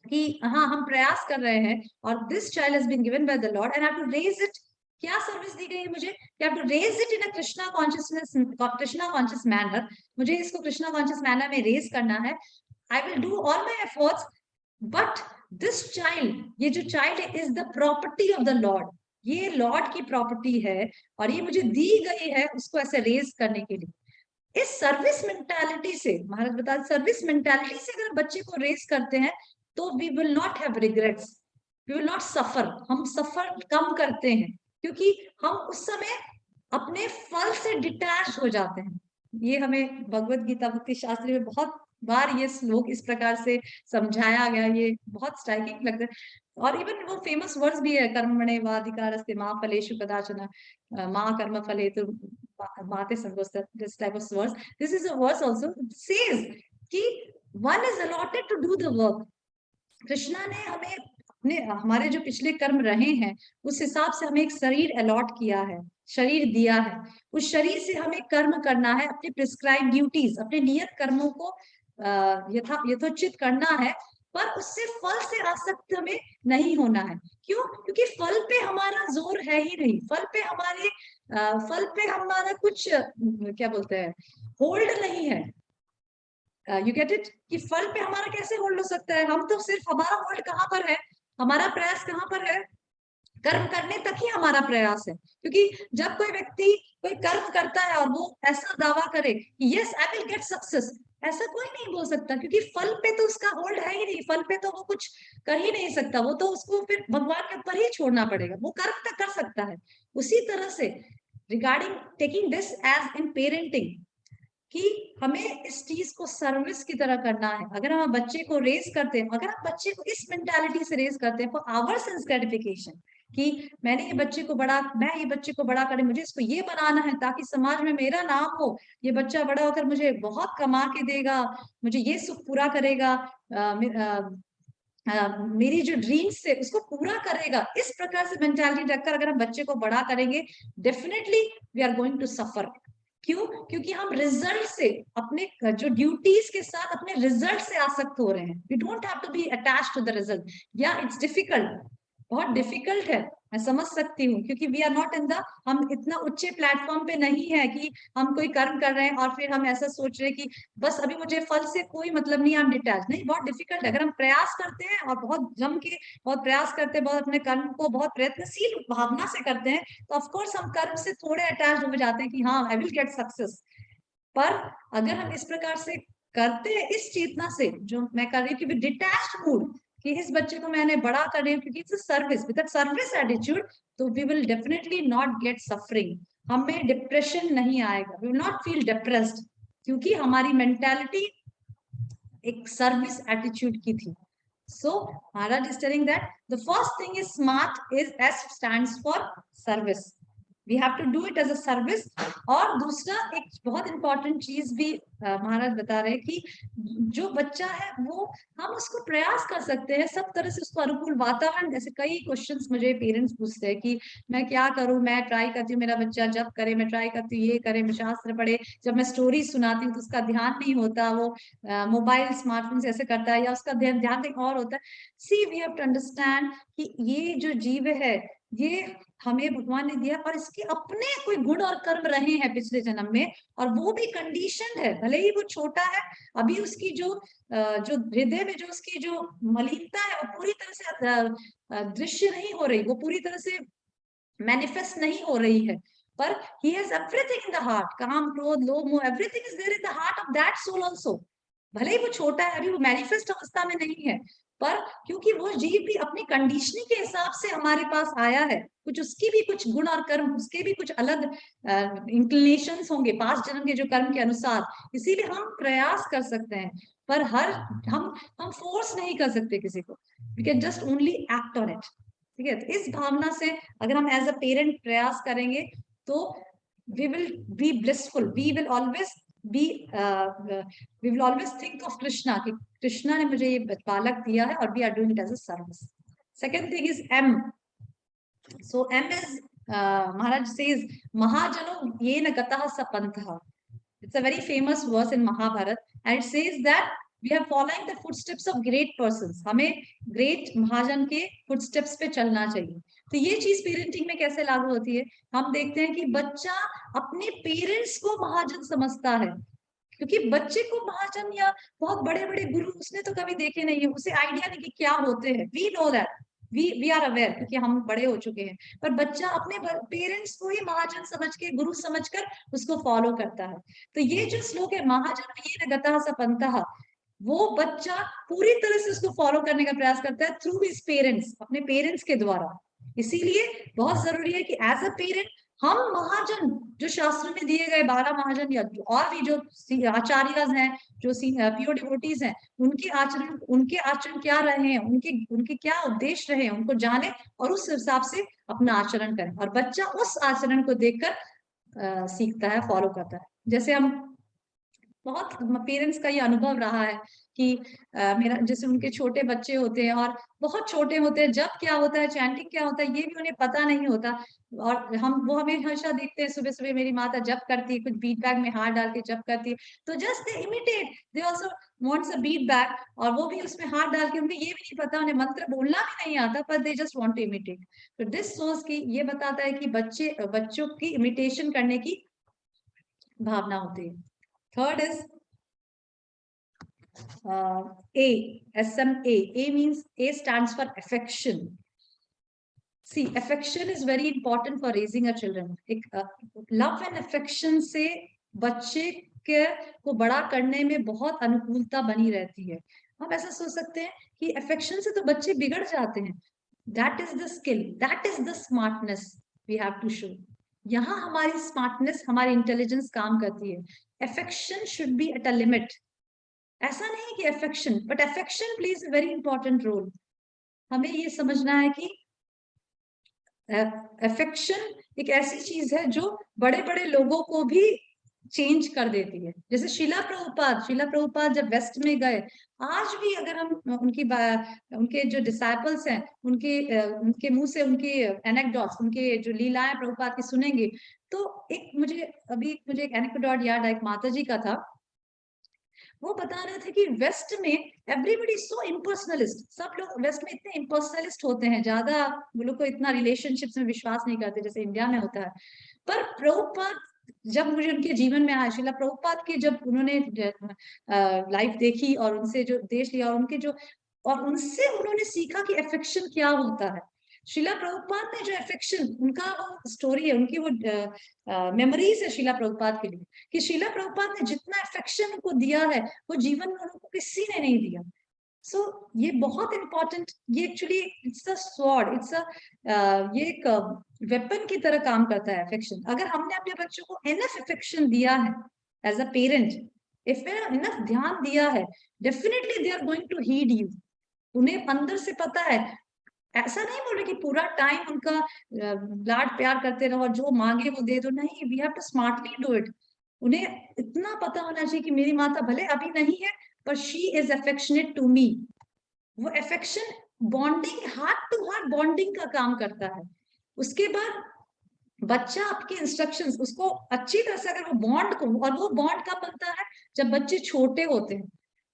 कि हाँ हम प्रयास कर रहे हैं और this child has been given by the lord and I have to raise it, क्या सर्विस दी गई है मुझे? I have to raise it in a Krishna consciousness, Krishna conscious manner, मुझे इसको कृष्णा कॉन्शियस मैनर में रेज करना है। I will do all my efforts, but this child, ये जो चाइल्ड है is the property of the lord, ये लॉर्ड की प्रॉपर्टी है और ये मुझे दी गई है उसको ऐसे रेज करने के लिए। इस सर्विस मेंटालिटी से, महाराज बता, सर्विस मेंटालिटी से अगर बच्चे को रेज करते हैं तो we will not have regrets, we will not suffer. हम सफर कम करते हैं क्योंकि हम उस समय अपने फल से डिटैच हो जाते हैं। ये हमें भगवत गीता भक्ति शास्त्र में बहुत बार ये श्लोक इस प्रकार से समझाया गया, ये बहुत स्ट्राइकिंग लगता है। और इवन वो फेमस वर्ड्स भी है, कर्मणे वाधिकारस्ते मां फलेषु कदाचन मां कर्म फलेतु माते संगोस्ते, this type of words, this is a words also says कि one is allotted to do the work. Krishna ने हमें अपने हमारे जो पिछले कर्म रहे हैं उस हिसाब से हमें एक शरीर अलॉट किया है, शरीर दिया है, उस शरीर से हमें कर्म करना है, अपने प्रिस्क्राइब ड्यूटीज, अपने नियत कर्मों को यथोचित करना है, पर उससे फल से आसक्त हमें नहीं होना है। क्यों? क्योंकि फल पे हमारा जोर है ही नहीं, फल पे हमारा कुछ क्या बोलते हैं, होल्ड नहीं है। You get it? कि फल पे हमारा कैसे होल्ड हो सकता है? हम तो सिर्फ, हमारा होल्ड कहाँ पर है, हमारा प्रयास कहाँ पर है? कर्म करने तक ही हमारा प्रयास है। क्योंकि जब कोई व्यक्ति कोई कर्म करता है और वो ऐसा दावा करे yes I will get success, ऐसा कोई नहीं बोल सकता, क्योंकि फल पे तो उसका होल्ड है ही नहीं, फल पे तो वो कुछ कर ही नहीं सकता, वो तो उसको फिर भगवान के ऊपर ही छोड़ना पड़ेगा, वो कर्म तक कर सकता है। उसी तरह से regarding taking this as in parenting, कि हमें इस चीज को सर्विस की तरह करना है। अगर हम बच्चे को रेज करते हैं, अगर हम बच्चे को इस मेंटालिटी से रेज करते हैं फॉर आवर सेंस ग्रेटिफिकेशन, कि मैं ये बच्चे को बड़ा करे, मुझे इसको ये बनाना है ताकि समाज में मेरा नाम हो, ये बच्चा बड़ा होकर मुझे बहुत कमा के देगा, मुझे ये सुख पूरा करेगा, मेरी जो ड्रीम्स है उसको पूरा करेगा, इस प्रकार से मेंटालिटी रखकर अगर हम बच्चे को बड़ा करेंगे, definitely we are going to suffer. क्यों? क्योंकि हम रिजल्ट से, अपने जो ड्यूटीज के साथ अपने रिजल्ट से आसक्त हो रहे हैं। We don't have to be attached to the result. या इट्स डिफिकल्ट, बहुत डिफिकल्ट है, मैं समझ सकती हूँ, क्योंकि we are not in the, हम इतना उच्चे प्लेटफॉर्म पे नहीं है कि हम कोई कर्म कर रहे हैं और फिर हम ऐसा सोच रहे हैं कि बस अभी मुझे फल से कोई मतलब नहीं, हम डिटैच नहीं। बहुत डिफिकल्ट है। अगर हम प्रयास करते हैं और बहुत जम के बहुत प्रयास करते हैं, बहुत अपने कर्म को बहुत प्रयत्नशील भावना से करते हैं, तो ऑफकोर्स हम कर्म से थोड़े अटैच हो जाते हैं कि हाँ आई विल गेट सक्सेस। पर अगर हम इस प्रकार से करते हैं, इस चेतना से जो मैं कर रही हूँ, कि डिटैच्ड मूड, कि इस बच्चे को मैंने बड़ा कर रही हूँ क्योंकि it's service, with service attitude, तो we will definitely not get suffering, हमें डिप्रेशन नहीं आएगा, we will not feel depressed, क्योंकि हमारी मेंटालिटी एक सर्विस एटीट्यूड की थी। So Maharaj is telling that the first thing is smart, is S stands for service. We have to do it as a service. और दूसरा एक बहुत important चीज भी महाराज बता रहे हैं कि जो बच्चा है वो, हम उसको प्रयास कर सकते हैं सब तरह से, उसको अनुकूल वातावरण, जैसे कई क्वेश्चंस मुझे पेरेंट्स पूछते हैं कि मैं क्या करूं, मैं ट्राई करती हूँ मेरा बच्चा जब करे, मैं ट्राई करती हूँ ये करे, मैं शास्त्र पढ़े, जब मैं स्टोरी सुनाती हूँ तो उसका ध्यान नहीं होता, वो मोबाइल स्मार्टफोन ऐसे करता है, या उसका ध्यान कहीं और होता है। सी वी हैव टू अंडरस्टैंड कि ये जो जीव है ये हमें भगवान ने दिया, और इसके अपने कोई गुण और कर्म रहे हैं पिछले जन्म में, और वो भी कंडीशन है, भले ही वो छोटा है, अभी उसकी जो हृदय में जो उसकी जो मलिनता है वो पूरी तरह से दृश्य नहीं हो रही, वो पूरी तरह से मैनिफेस्ट नहीं हो रही है, पर he has everything in the heart, काम क्रोध लोभ मोह, everything is there in the heart of that soul also। भले ही वो छोटा है, अभी वो मैनिफेस्ट अवस्था में नहीं है, पर क्योंकि वो जीव भी अपनी कंडीशनिंग के हिसाब से हमारे पास आया है, कुछ उसकी भी कुछ गुण और कर्म, उसके भी कुछ अलग इंक्लिनेशंस होंगे पास जन्म के जो कर्म के अनुसार, इसीलिए हम प्रयास कर सकते हैं, पर हम फोर्स नहीं कर सकते किसी को, we can just only act on it. ठीक है, तो इस भावना से अगर हम एज अ पेरेंट प्रयास करेंगे तो we will be blissful, we will always think of Krishna, कि कृष्णा ने मुझे ये बालक दिया है और we are doing it as a service. Second thing is M. So M is Maharaj says mahajano yena gatah sa pantha. It's a very famous verse in Mahabharata, and it says that we are following the footsteps of great persons. हमें great महाजन के footsteps पे चलना चाहिए। तो ये चीज parenting में कैसे लागू होती है? हम देखते हैं कि बच्चा अपने पेरेंट्स को महाजन समझता है, क्योंकि बच्चे को महाजन या बहुत बड़े बड़े गुरु उसने तो कभी देखे नहीं है, उसे आइडिया नहीं कि क्या होते हैं। We know that, we are aware, क्योंकि हम बड़े हो चुके हैं, पर बच्चा अपने पेरेंट्स को ही महाजन समझ के, गुरु समझकर उसको फॉलो करता है। तो ये जो श्लोक है महाजन ये न गतः स पंथः, वो बच्चा पूरी तरह से उसको फॉलो करने का प्रयास करता है थ्रू हिज पेरेंट्स, अपने पेरेंट्स के द्वारा। इसीलिए बहुत जरूरी है कि एज अ पेरेंट हम महाजन, जो शास्त्र में दिए गए 12 महाजन या और भी जो आचार्य हैं, जो प्योर डिवोटीज हैं, उनके आचरण क्या रहे हैं, उनके क्या उद्देश्य रहे हैं, उनको जाने और उस हिसाब से अपना आचरण करें, और बच्चा उस आचरण को देखकर सीखता है, फॉलो करता है। जैसे हम बहुत पेरेंट्स का ये अनुभव रहा है कि मेरा जैसे उनके छोटे बच्चे होते हैं और बहुत छोटे होते हैं, जब क्या होता है, चैंटिंग क्या होता है, ये भी उन्हें पता नहीं होता। और वो हमें हमेशा देखते हैं, सुबह सुबह मेरी माता जब करती है, कुछ बीट बैग में हाथ डाल के जब करती है, तो just they imitate, they also wants a bead bag, और वो भी उसमें हाथ डाल के, उन्हें ये भी नहीं पता, उन्हें मंत्र बोलना भी नहीं आता, पर they just want to imitate. तो दिस शोज की ये बताता है कि बच्चों की इमिटेशन करने की भावना होती है। Third is A, SMA. A means, A stands for affection. See, affection is very important for raising our children. Love and affection से बच्चे के को बड़ा करने में बहुत अनुकूलता बनी रहती है। हम ऐसा सोच सकते हैं कि affection से तो बच्चे बिगड़ जाते हैं। That is the skill, that is the smartness we have to show. यहाँ हमारी smartness, हमारी intelligence काम करती है। Affection should be at a limit. ऐसा नहीं कि affection, but affection plays a very important role. हमें ये समझना है कि अफेक्शन एक ऐसी चीज है जो बड़े बड़े लोगों को भी चेंज कर देती है। जैसे शीला प्रभुपाद जब वेस्ट में गए, आज भी अगर हम उनके जो डिसाइपल्स हैं, उनके मुंह से उनके एनेक्डोट्स, उनके जो लीलाएं प्रभुपाद की सुनेंगे, तो मुझे एक एनेक्डोट याद है, एक माता जी का था। वो बता रहे थे कि वेस्ट में एवरीबडी सो इम्पर्सनलिस्ट, सब लोग वेस्ट में इतने इम्पर्सनलिस्ट होते हैं, ज्यादा वो लोग को इतना रिलेशनशिप्स में विश्वास नहीं करते जैसे इंडिया में होता है। पर प्रभुपाद जब मुझे उनके जीवन में आया, शीला प्रभुपाद की जब उन्होंने लाइफ देखी और उनसे जो देश लिया, और उनसे उन्होंने सीखा कि अफेक्शन क्या होता है। शीला प्रभुपाद ने जो अफेक्शन, उनका वो स्टोरी है, उनकी वो मेमोरीज है शीला प्रभुपाद के लिए, कि शीला प्रभुपाद ने जितना अफेक्शन उनको दिया है, वो जीवन में उनको किसी ने नहीं दिया। सो ये बहुत इंपॉर्टेंट, ये एक्चुअली इट्स अ स्वॉर्ड, ये एक वेपन की तरह काम करता है अफेक्शन। अगर हमने अपने बच्चों को इनफ अफेक्शन दिया है as a parent, if enough ध्यान दिया है, definitely they are going to heed you. उन्हें अंदर से पता है, ऐसा नहीं बोल रहे कि पूरा टाइम उनका लाड प्यार करते रहो, जो मांगे वो दे दो, नहीं, we have to smartly do it. उन्हें इतना पता होना चाहिए कि मेरी माता भले अभी नहीं है, पर she is affectionate to me. वो affection bonding, heart to heart bonding का काम करता है। उसके बाद बच्चा आपके इंस्ट्रक्शंस, उसको अच्छी तरह से अगर वो बॉन्ड को, और वो बॉन्ड कब बनता है, जब बच्चे छोटे होते हैं।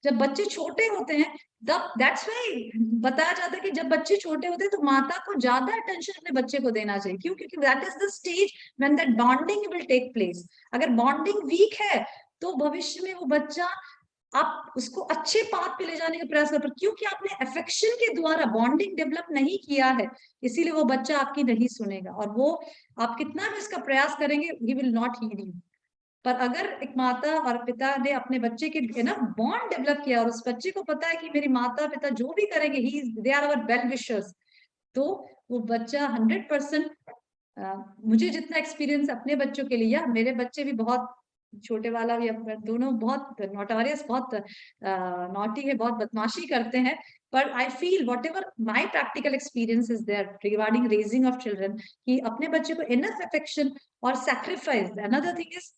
जब बच्चे छोटे होते हैं तब, दैट्स व्हाई बताया जाता है कि जब बच्चे छोटे होते हैं तो माता को ज्यादा अटेंशन अपने बच्चे को देना चाहिए। क्यों? क्योंकि that is the stage when that bonding will take place. अगर बॉन्डिंग वीक है तो भविष्य में वो बच्चा, आप उसको अच्छे पाथ पे ले जाने का प्रयास कर, क्योंकि आपने अफेक्शन के द्वारा बॉन्डिंग डेवलप नहीं किया है, इसीलिए वो बच्चा आपकी नहीं सुनेगा, और वो आप कितना भी इसका प्रयास करेंगे, he will not heed you. पर अगर एक माता और पिता ने अपने बच्चे के ना बॉन्ड डेवलप किया, और उस बच्चे को पता है कि मेरे माता पिता जो भी करेंगे, they are our well wishers, तो वो बच्चा 100%, मुझे जितना एक्सपीरियंस अपने बच्चों के लिए, या मेरे बच्चे भी बहुत, छोटे वाला भी, दोनों बहुत नोटोरियस, बहुत नॉटी है, बहुत बदमाशी करते हैं, पर I feel whatever my practical experience is there regarding raising of children, कि अपने बच्चे को इनफ अफेक्शन और sacrifice. Another thing is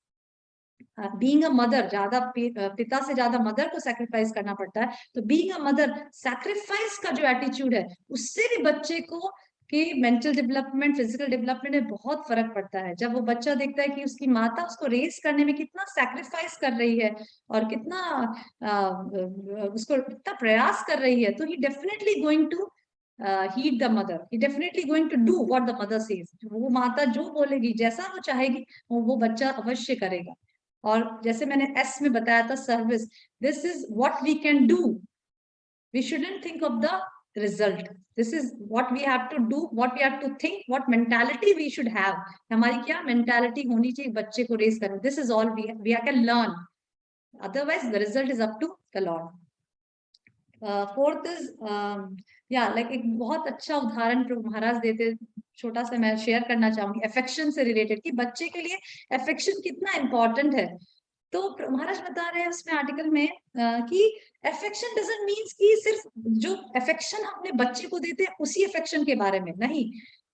being a mother, ज्यादा पिता से ज्यादा मदर को सैक्रिफाइस करना पड़ता है, तो बीइंग अ मदर, सैक्रिफाइस का जो एटीट्यूड है, उससे भी बच्चे को कि मेंटल डेवलपमेंट, फिजिकल डेवलपमेंट में बहुत फर्क पड़ता है। जब वो बच्चा देखता है कि उसकी माता उसको रेस करने में कितना सैक्रिफाइस कर रही है, और कितना उसको इतना प्रयास कर रही है, तो he definitely going to heed the mother, he definitely going to do what the mother says। वो माता जो बोलेगी, जैसा वो चाहेगी, वो बच्चा अवश्य करेगा। और जैसे मैंने एस में बताया था, service, this is what we can do, we shouldn't think of the result, this is what we have to do, what we have to think, what mentality we should have, हमारी क्या mentality होनी चाहिए बच्चे को race करने, this is all we can learn, otherwise the result is up to the Lord. Fourth is like एक बहुत अच्छा उदाहरण महाराज देते, छोटा सा मैं शेयर करना चाहूंगी अफेक्शन से रिलेटेड, कि बच्चे के लिए अफेक्शन कितना इंपॉर्टेंट है। तो महाराज बता रहे हैं उसमें आर्टिकल में कि अफेक्शन डजंट मीन्स कि सिर्फ जो अफेक्शन हम अपने बच्चे को देते हैं उसी अफेक्शन के बारे में नहीं,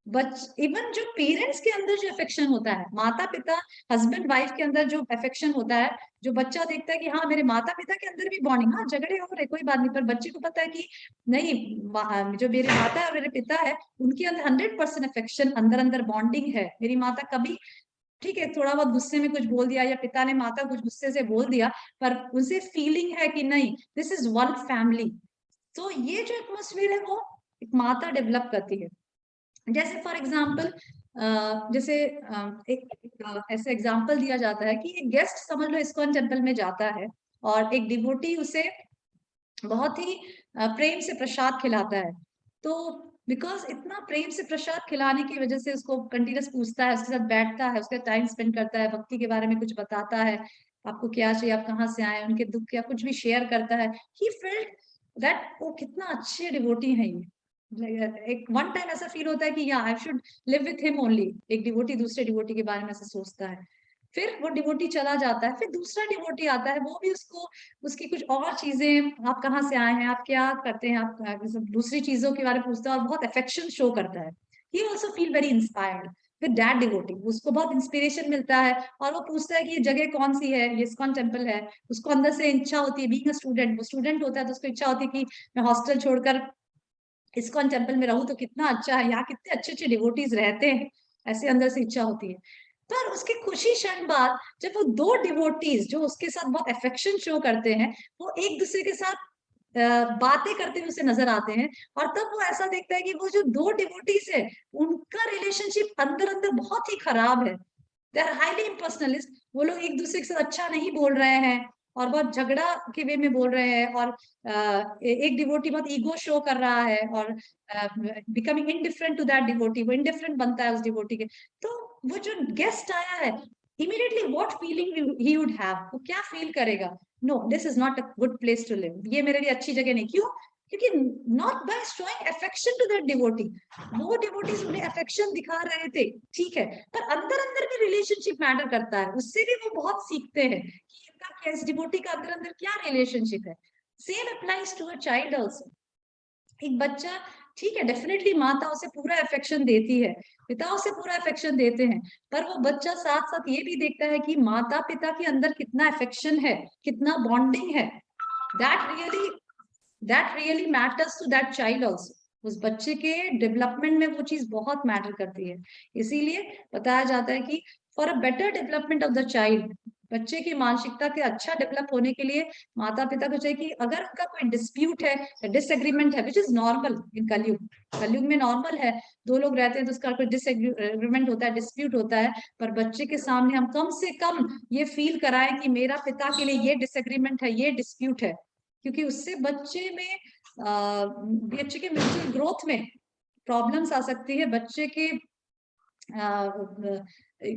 इवन जो पेरेंट्स के अंदर जो अफेक्शन होता है, माता पिता हस्बैंड वाइफ के अंदर जो अफेक्शन होता है, जो बच्चा देखता है कि हाँ मेरे माता पिता के अंदर भी बॉन्डिंग, हाँ झगड़े हो रहे कोई बात नहीं, पर बच्चे को पता है कि नहीं, जो मेरे माता और मेरे पिता है उनके अंदर 100% अफेक्शन, अंदर अंदर बॉन्डिंग है। मेरी माता कभी, ठीक है थोड़ा बहुत गुस्से में कुछ बोल दिया, या पिता ने माता कुछ गुस्से से बोल दिया, पर उनसे फीलिंग है कि नहीं, दिस इज वन फैमिली। तो ये जो एटमोसफियर है वो एक माता डेवलप करती है। जैसे फॉर एग्जाम्पल, जैसे एक ऐसे एग्जाम्पल दिया जाता है कि एक गेस्ट समझ लो इस्कॉन टेम्पल में जाता है, और एक डिवोटी उसे बहुत ही प्रेम से प्रसाद खिलाता है। तो बिकॉज इतना प्रेम से प्रसाद खिलाने की वजह से उसको कंटिन्यूस पूछता है, उसके साथ बैठता है, उसके टाइम स्पेंड करता है, भक्ति के बारे में कुछ बताता है, आपको क्या चाहिए, आप कहाँ से आए, उनके दुख या कुछ भी शेयर करता है। ही फेल्ट दैट वो कितना अच्छे डिवोटी है ये। एक वन टाइम ऐसा फील होता है कि या I should live with him only. एक डिवोटी दूसरे डिवोटी के बारे में ऐसा सोचता है, फिर वो डिवोटी चला जाता है, फिर दूसरा डिवोटी आता है, वो भी उसको उसकी कुछ और चीजें, आप कहाँ से आए हैं, आप क्या करते हैं, आप दूसरी चीजों के बारे में पूछता है और बहुत अफेक्शन शो करता है। He also feel very inspired with that devotee, उसको बहुत इंस्पिरेशन मिलता है, और वो पूछता है कि ये जगह कौन सी है, ये इस्कॉन टेम्पल है। उसको अंदर से इच्छा होती है, बीइंग अ स्टूडेंट, वो स्टूडेंट होता है तो उसको इच्छा होती है कि मैं हॉस्टल छोड़कर इस्कॉन टेम्पल में रहूं तो कितना अच्छा है, यहाँ कितने अच्छे अच्छे डिवोटीज रहते हैं, ऐसे अंदर से इच्छा होती है। पर उसके खुशी क्षण बाद जब वो दो डिवोटीज जो उसके साथ बहुत अफेक्शन शो करते हैं, वो एक दूसरे के साथ बातें करते हुए उसे नजर आते हैं, और तब वो ऐसा देखता है कि वो जो दो डिवोटीज है उनका रिलेशनशिप अंदर अंदर बहुत ही खराब है। दे आर हाईली इम्पर्सनलिस्ट, वो लोग एक दूसरे के साथ अच्छा नहीं बोल रहे हैं, और बहुत झगड़ा के वे में बोल रहे हैं, और एक डिवोटी बहुत ईगो शो कर रहा है, और becoming indifferent to that devotee, वो इनडिफरेंट बनता है उस डिवोटी के। तो वो जो गेस्ट आया है, immediately what feeling he would have, वो क्या फील करेगा, no this is not a good place to live, ये मेरे लिए अच्छी जगह नहीं। क्यों? क्योंकि not by showing affection to that devotee, वो डिवोटीज उन्हें अफेक्शन दिखा रहे थे, ठीक है, पर अंदर अंदर भी रिलेशनशिप मैटर करता है, उससे भी वो बहुत सीखते हैं कि इनका क्या, इस डिवोटी का अंदर अंदर क्या रिलेशनशिप है। Same applies to a child also. एक बच्चा, ठीक है डेफिनेटली माता उसे पूरा अफेक्शन देती है, पिता उसे पूरा अफेक्शन देते हैं, पर वो बच्चा साथ साथ ये भी देखता है कि माता पिता के अंदर कितना अफेक्शन है, कितना बॉन्डिंग है। That really matters to that child also. उस बच्चे के डेवलपमेंट में वो चीज बहुत मैटर करती है। इसीलिए बताया जाता है कि for a better development of the child, बच्चे की मानसिकता के अच्छा डेवलप होने के लिए माता पिता को चाहिए कि अगर उनका कोई डिस्प्यूट है, डिसएग्रीमेंट है, विच इज नॉर्मल इन कलयुग, कलयुग में नॉर्मल है, दो लोग रहते हैं तो उसका कोई डिसएग्रीमेंट होता है, डिस्प्यूट होता है, पर बच्चे के सामने हम कम से कम ये फील कराएं कि मेरा पिता के लिए ये डिसएग्रीमेंट है, ये डिस्प्यूट है, क्योंकि उससे बच्चे के मेंटल ग्रोथ में प्रॉब्लम्स आ सकती है, बच्चे के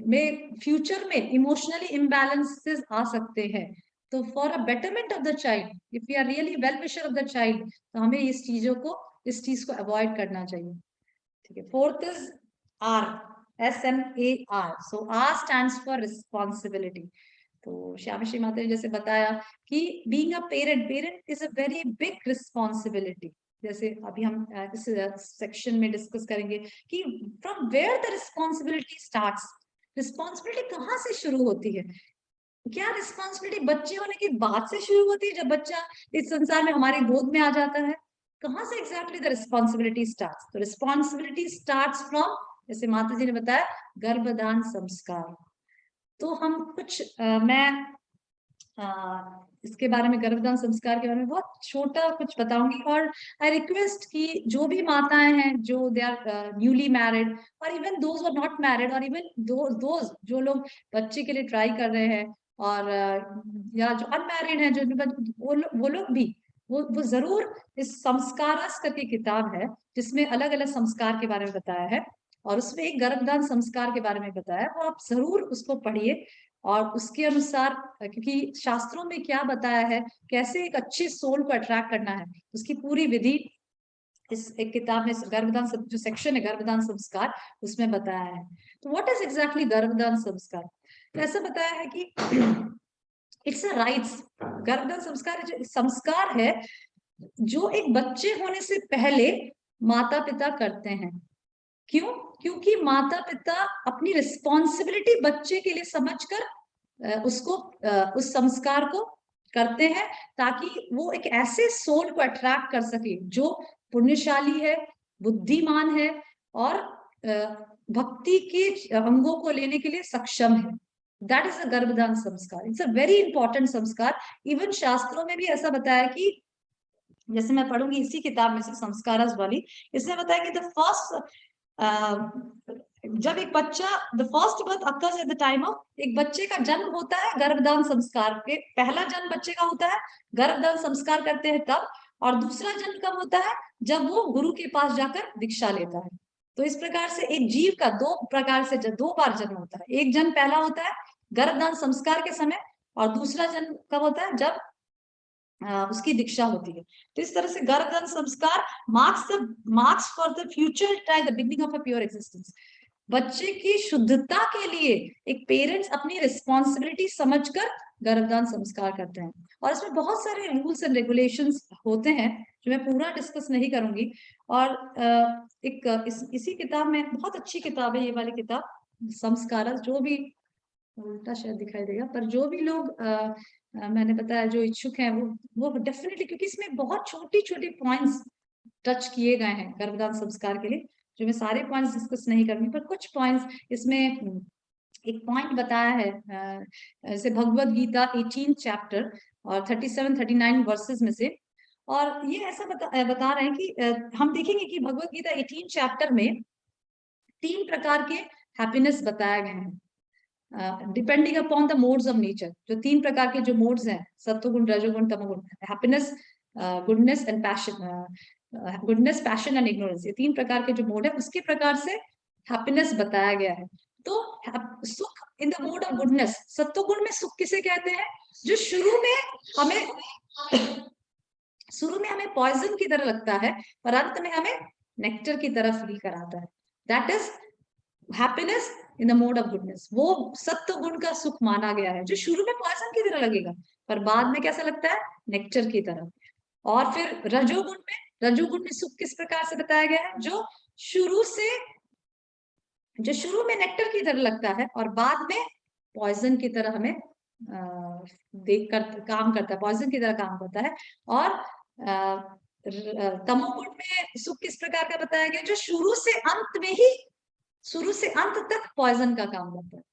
में फ्यूचर में इमोशनली इम्बैलेंसेस आ सकते हैं। तो for a betterment of the child, if we are really well wisher of the child, तो हमें इस चीज को अवॉइड करना चाहिए। ठीक है, fourth is R, SMAR। So R stands for responsibility. तो श्यामश्री माता ने जैसे बताया कि being a parent is a very big responsibility. जैसे अभी हम इस सेक्शन में डिस्कस करेंगे कि from where the responsibility starts, responsibility कहाँ से शुरू होती है। क्या रिस्पॉन्सिबिलिटी बच्चे होने की बात से शुरू होती है, जब बच्चा इस संसार में हमारी गोद में आ जाता है, कहाँ से एग्जैक्टली द रिस्पॉन्सिबिलिटी स्टार्ट्स? तो रिस्पॉन्सिबिलिटी स्टार्ट्स फ्रॉम, जैसे माता जी ने बताया, गर्भधान संस्कार। तो हम कुछ मैं इसके बारे में, गर्भधान संस्कार के बारे में बहुत छोटा कुछ बताऊंगी, और आई रिक्वेस्ट कि जो भी माताएं हैं जो दे आर न्यूली मैरिड, और even those are not married, और इवन दोज जो लोग बच्चे के लिए ट्राई कर रहे हैं, और या जो अनमैरिड हैं, जो वो लोग भी वो जरूर इस संस्कारस करके किताब है जिसमें अलग अलग संस्कार के बारे में बताया है, और उसमें एक गर्भधान संस्कार के बारे में बताया है, वो आप जरूर उसको पढ़िए। और उसके अनुसार, क्योंकि शास्त्रों में क्या बताया है, कैसे एक अच्छे सोल को अट्रैक्ट करना है, उसकी पूरी विधि इस एक किताब में, गर्भधान जो सेक्शन है गर्भधान संस्कार, उसमें बताया है। तो व्हाट इज एग्जैक्टली गर्भधान संस्कार? तो ऐसा बताया है कि इट्स अ राइट्स। गर्भधान संस्कार जो संस्कार है जो एक बच्चे होने से पहले माता पिता करते हैं, क्यों? क्योंकि माता पिता अपनी रिस्पॉन्सिबिलिटी बच्चे के लिए समझकर उसको उस संस्कार को करते हैं, ताकि वो एक ऐसे सोल को अट्रैक्ट कर सके जो पुण्यशाली है, बुद्धिमान है और भक्ति के अंगों को लेने के लिए सक्षम है। दैट इज अ गर्भदान संस्कार। इट्स अ वेरी इंपॉर्टेंट संस्कार। इवन शास्त्रों में भी ऐसा बताया कि, जैसे मैं पढ़ूंगी इसी किताब में से संस्कारस वाली, इसमें बताया कि द फर्स्ट जब एक बच्चा, the first birth occurs at the time of, एक बच्चे का जन्म होता है गर्भदान संस्कार के, पहला जन्म बच्चे का होता है गर्भदान संस्कार करते हैं तब, और दूसरा जन्म कब होता है? जब वो गुरु के पास जाकर दीक्षा लेता है। तो इस प्रकार से एक जीव का दो प्रकार से दो बार जन्म होता है। एक जन्म पहला होता है गर्भदान संस्कार के समय, और दूसरा जन्म कब होता है? जब उसकी दीक्षा होती है। तो इस तरह से गर्भदान संस्कार marks for the future the beginning of a pure existence. बच्चे की शुद्धता के लिए एक पेरेंट्स अपनी रिस्पॉन्सिबिलिटी समझकर गर्भदान संस्कार करते हैं, और इसमें बहुत सारे रूल्स एंड रेगुलेशंस होते हैं जो मैं पूरा डिस्कस नहीं करूंगी। और इसी किताब में, बहुत अच्छी किताब है ये वाली किताब संस्कार, जो भी उल्टा शायद दिखाई देगा, पर जो भी लोग मैंने बताया जो इच्छुक हैं वो डेफिनेटली, क्योंकि इसमें बहुत छोटी छोटी पॉइंट्स टच किए गए हैं गर्भदान संस्कार के लिए, जो मैं सारे पॉइंट्स डिस्कस नहीं करूंगी, पर कुछ पॉइंट्स इसमें एक पॉइंट बताया है, जैसे भगवद गीता 18 चैप्टर और 37-39 वर्सेस में से, और ये ऐसा बता रहे हैं कि हम देखेंगे कि भगवद गीता 18 चैप्टर में 3 प्रकार के हैप्पीनेस बताए गए हैं, depending upon the modes of nature. जो 3 प्रकार के जो मोड्स हैं, सत्वगुण, रजोगुण, तमोगुण, happiness, goodness and passion, goodness, passion and ignorance, ये 3 प्रकार के जो मोड है, उसके प्रकार से हैप्पीनेस बताया गया है। तो सुख in the mode of goodness, सत्वगुण में सुख किसे कहते हैं? जो शुरू में हमें पॉइजन की तरह लगता है, पर अंत में हमें नेक्टर की तरफ फील कराता है। That is happiness in the mode of goodness. वो सत्व गुण का सुख माना गया है, जो शुरू में पॉइजन की तरह लगेगा पर बाद में कैसा लगता है? नेक्टर की तरह। और फिर रजोगुण में सुख किस प्रकार से बताया गया है? जो शुरू में नेक्टर की तरह लगता है और बाद में पॉइजन की तरह हमें देखकर काम करता है, पॉइजन की तरह काम करता है। और तमोगुण में सुख किस प्रकार का बताया गया? जो शुरू से अंत तक पॉइजन का काम करता है।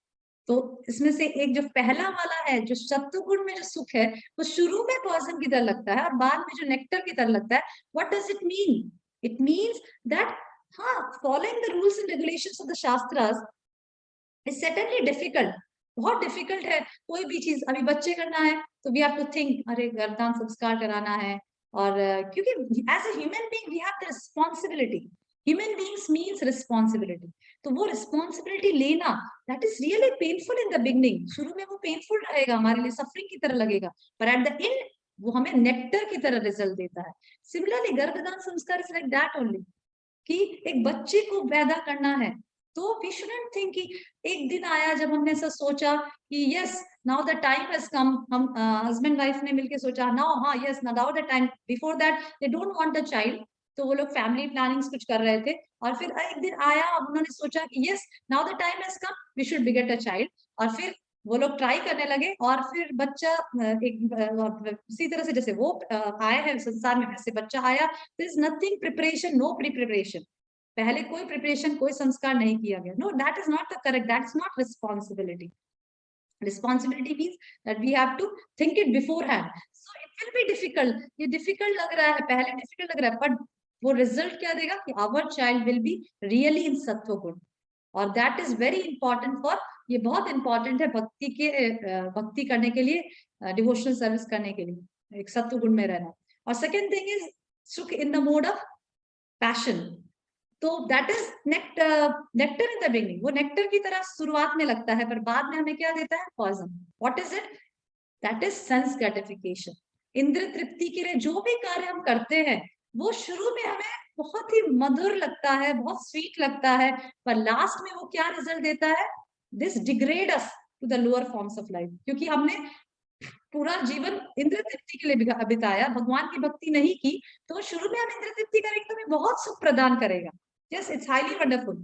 तो इसमें से एक जो पहला वाला है, जो सत्वगुण में जो सुख है, वो शुरू में पॉइजन की तरह लगता है और बाद में जो नेक्टर की तरह लगता है। What does it mean? It means that following the rules and regulations of the shastras is certainly difficult. बहुत डिफिकल्ट है कोई भी चीज। अभी बच्चे करना है तो वी हैव टू थिंक, अरे गर्भदान संस्कार कराना है, और क्योंकि as a human being we have the responsibility. Human beings means responsibility. तो वो रिस्पॉन्सिबिलिटी लेना, that is really painful in the beginning. शुरू में वो पेनफुल रहेगा, हमारे लिए सफरिंग की तरह लगेगा, पर एट द एंड वो हमें नेक्टर की तरह रिजल्ट देता है। सिमिलरली गर्भदान संस्कार इज लाइक दैट ओनली, कि एक बच्चे को पैदा करना है तो वी शुडंट थिंक कि एक दिन आया जब हमने ऐसा सोचा कि yes now the time has कम, हम हस्बैंड वाइफ ने मिलके सोचा नाउ, हाँ yes now the time, before that they don't want the child, तो वो लोग फैमिली प्लानिंग्स कुछ कर रहे थे, और फिर एक दिन आया और उन्होंने सोचा कि yes now the time has come, we should beget a child, और फिर वो लोग ट्राई करने लगे, और फिर बच्चा इसी तरह से जैसे वो आए हैं संसार में वैसे बच्चा आया। There is nothing preparation, no pre preparation, पहले कोई प्रिपरेशन, कोई संस्कार नहीं किया गया। No, that is not the correct, that is not responsibility. Responsibility means that we have to think it beforehand. So it will be difficult. ये difficult लग रहा है, पहले डिफिकल्ट लग रहा है, बट वो रिजल्ट क्या देगा कि our child will be really in sattva guna, और that is very important for, ये बहुत इंपॉर्टेंट है भक्ति करने के लिए, डिवोशनल सर्विस करने के लिए, एक सत्व गुण में रहना। और second thing is sukh in the mode of passion. तो that is nectar in the beginning. वो नेक्टर की तरह शुरुआत में लगता है, पर बाद में हमें क्या देता है? Poison. What is it? That is sense gratification. इंद्र तृप्ति के लिए जो भी कार्य हम करते हैं वो शुरू में हमें बहुत ही मधुर लगता है, बहुत स्वीट लगता है, पर लास्ट में वो क्या रिजल्ट देता है? This degrade us to the lower forms of life, क्योंकि हमने पूरा जीवन इंद्र तृप्ति के लिए बिताया, भगवान की भक्ति नहीं की, तो शुरू में हम इंद्र तृप्ति करेंगे तो हमें बहुत सुख प्रदान करेगा, Yes, it's highly wonderful.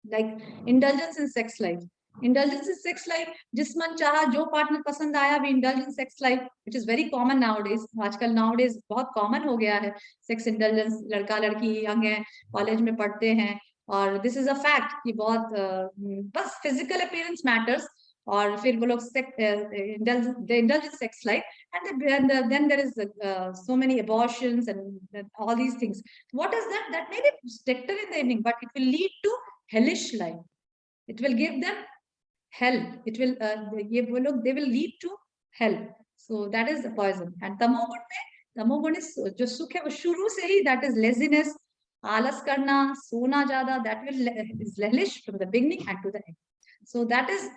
Like indulgence in sex life. Indulgence in sex life, जिस मन चाहा जो पार्टनर पसंद आया, भी indulgence sex life, which is very common nowadays. आजकल nowadays बहुत common हो गया है sex indulgence. लड़का लड़की young है, कॉलेज में पढ़ते हैं, और this is a fact कि बहुत बस physical appearance matters. और फिर वो लोग they indulge in sex life, and then there is so many abortions and all these things. What is that? That may be spectacular in the evening, but it will lead to hellish life. It will give them hell. It will they will lead to hell. So that is the poison. And तमोगुण is जो सुख है वो शुरू से ही, that is laziness, आलस करना, सोना ज्यादा, that will is hellish from the beginning and to the end. So that is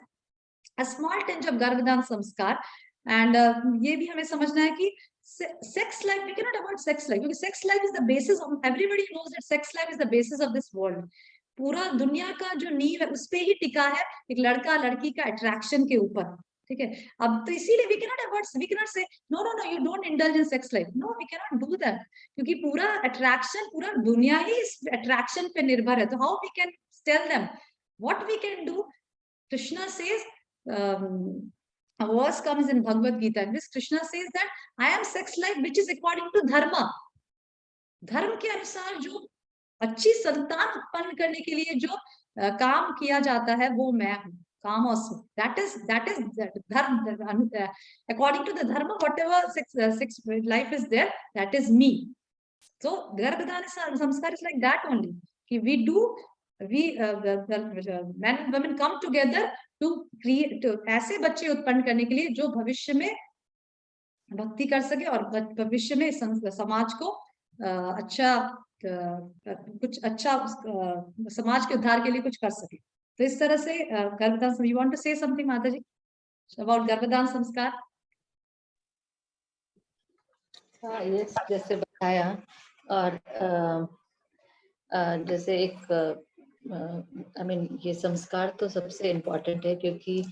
a small tinge of गर्भदान संस्कार. And ये भी हमें समझना है कि sex life, we cannot avoid sex life, because sex life is the basis of, everybody knows that sex life is the basis of this world. पूरा दुनिया का जो नींव है उस पे ही टिका है, एक लड़का लड़की का अट्रैक्शन के ऊपर, ठीक है. अब तो इसीलिए we cannot avoid, we cannot say no, you don't indulge in sex life. No, we cannot do that, क्योंकि पूरा अट्रैक्शन, पूरा दुनिया ही इस अट्रैक्शन पे निर्भर है. तो how we can tell them what we can do? Krishna says, a verse comes in Bhagavad Gita, and this Krishna says that I am sex life which is according to dharma. धर्म के अनुसार जो अच्छी संतान उत्पन्न करने के लिए जो काम किया जाता है वो मैं हूँ. काम और सुख, that is धर्म. According to the dharma, whatever sex life is there, that is me. So गर्भदान संस्कार is like that only. The men and women come together to create ऐसे बच्चे उत्पन्न करने के लिए जो भविष्य में भक्ति कर सके और भविष्य में समाज को अच्छा कुछ अच्छा समाज के उद्धार के लिए कुछ कर सके. तो इस तरह से गर्भदान. You want to say something, माता जी, about गर्भदान संस्कार? हाँ, ये जैसे बताया, और जैसे एक I mean ये संस्कार तो सबसे इम्पोर्टेंट है, क्योंकि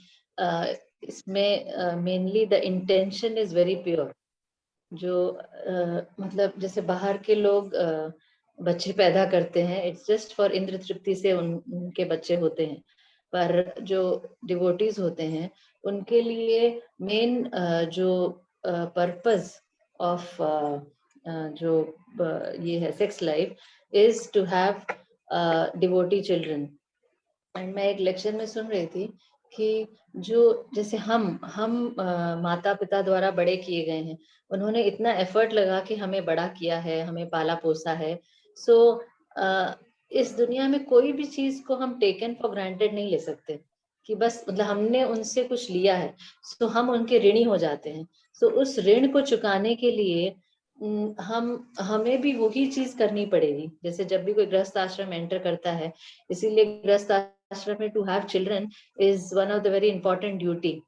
इसमें mainly the intention is very pure. जो मतलब जैसे बाहर के लोग बच्चे पैदा करते हैं, इट्स जस्ट फॉर इंद्र तृप्ति से उनके बच्चे होते हैं, पर जो डिवोटीज होते हैं उनके लिए मेन जो पर्पस ऑफ जो ये है sex life is to have devotee children. And मैं एक लेक्चर में सुन रही थी कि जो जैसे हम माता पिता द्वारा बड़े किए गए हैं, उन्होंने इतना एफर्ट लगा के हमें बड़ा किया है, हमें पाला पोसा है. सो इस दुनिया में कोई भी चीज को हम टेकन फॉर ग्रांटेड नहीं ले सकते कि बस मतलब हमने उनसे कुछ लिया है सो हम उनके ऋणी हो जाते हैं. सो उस ऋण को चुकाने के लिए हमें भी वही चीज करनी पड़ेगी. जैसे जब भी कोई गृहस्थ आश्रम एंटर करता है, इसीलिए गृहस्थ आश्रम में to have children is one of the very important duty.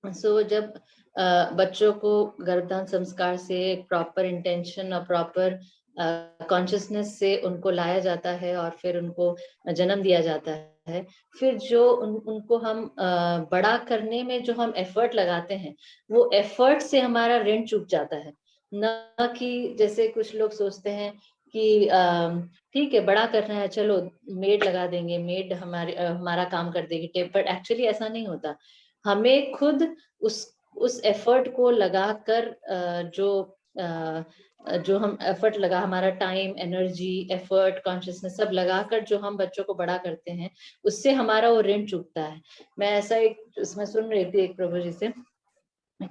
So जब बच्चों को गर्भदान संस्कार से प्रॉपर इंटेंशन और प्रॉपर कॉन्शियसनेस से उनको लाया जाता है और फिर उनको जन्म दिया जाता है, फिर जो उनको हम बड़ा करने में जो हम एफर्ट लगाते हैं, वो एफर्ट से हमारा ऋण चूक जाता है. न कि जैसे कुछ लोग सोचते हैं कि ठीक है बड़ा करना है, चलो मेड लगा देंगे, मेड हमारा काम कर देगी, बट एक्चुअली ऐसा नहीं होता. हमें खुद उस एफर्ट को लगाकर जो हम एफर्ट लगा, हमारा टाइम, एनर्जी, एफर्ट, कॉन्शियसनेस सब लगाकर जो हम बच्चों को बड़ा करते हैं, उससे हमारा वो ऋण चूकता है. मैं ऐसा एक उसमें सुन रही थी एक प्रभु जी से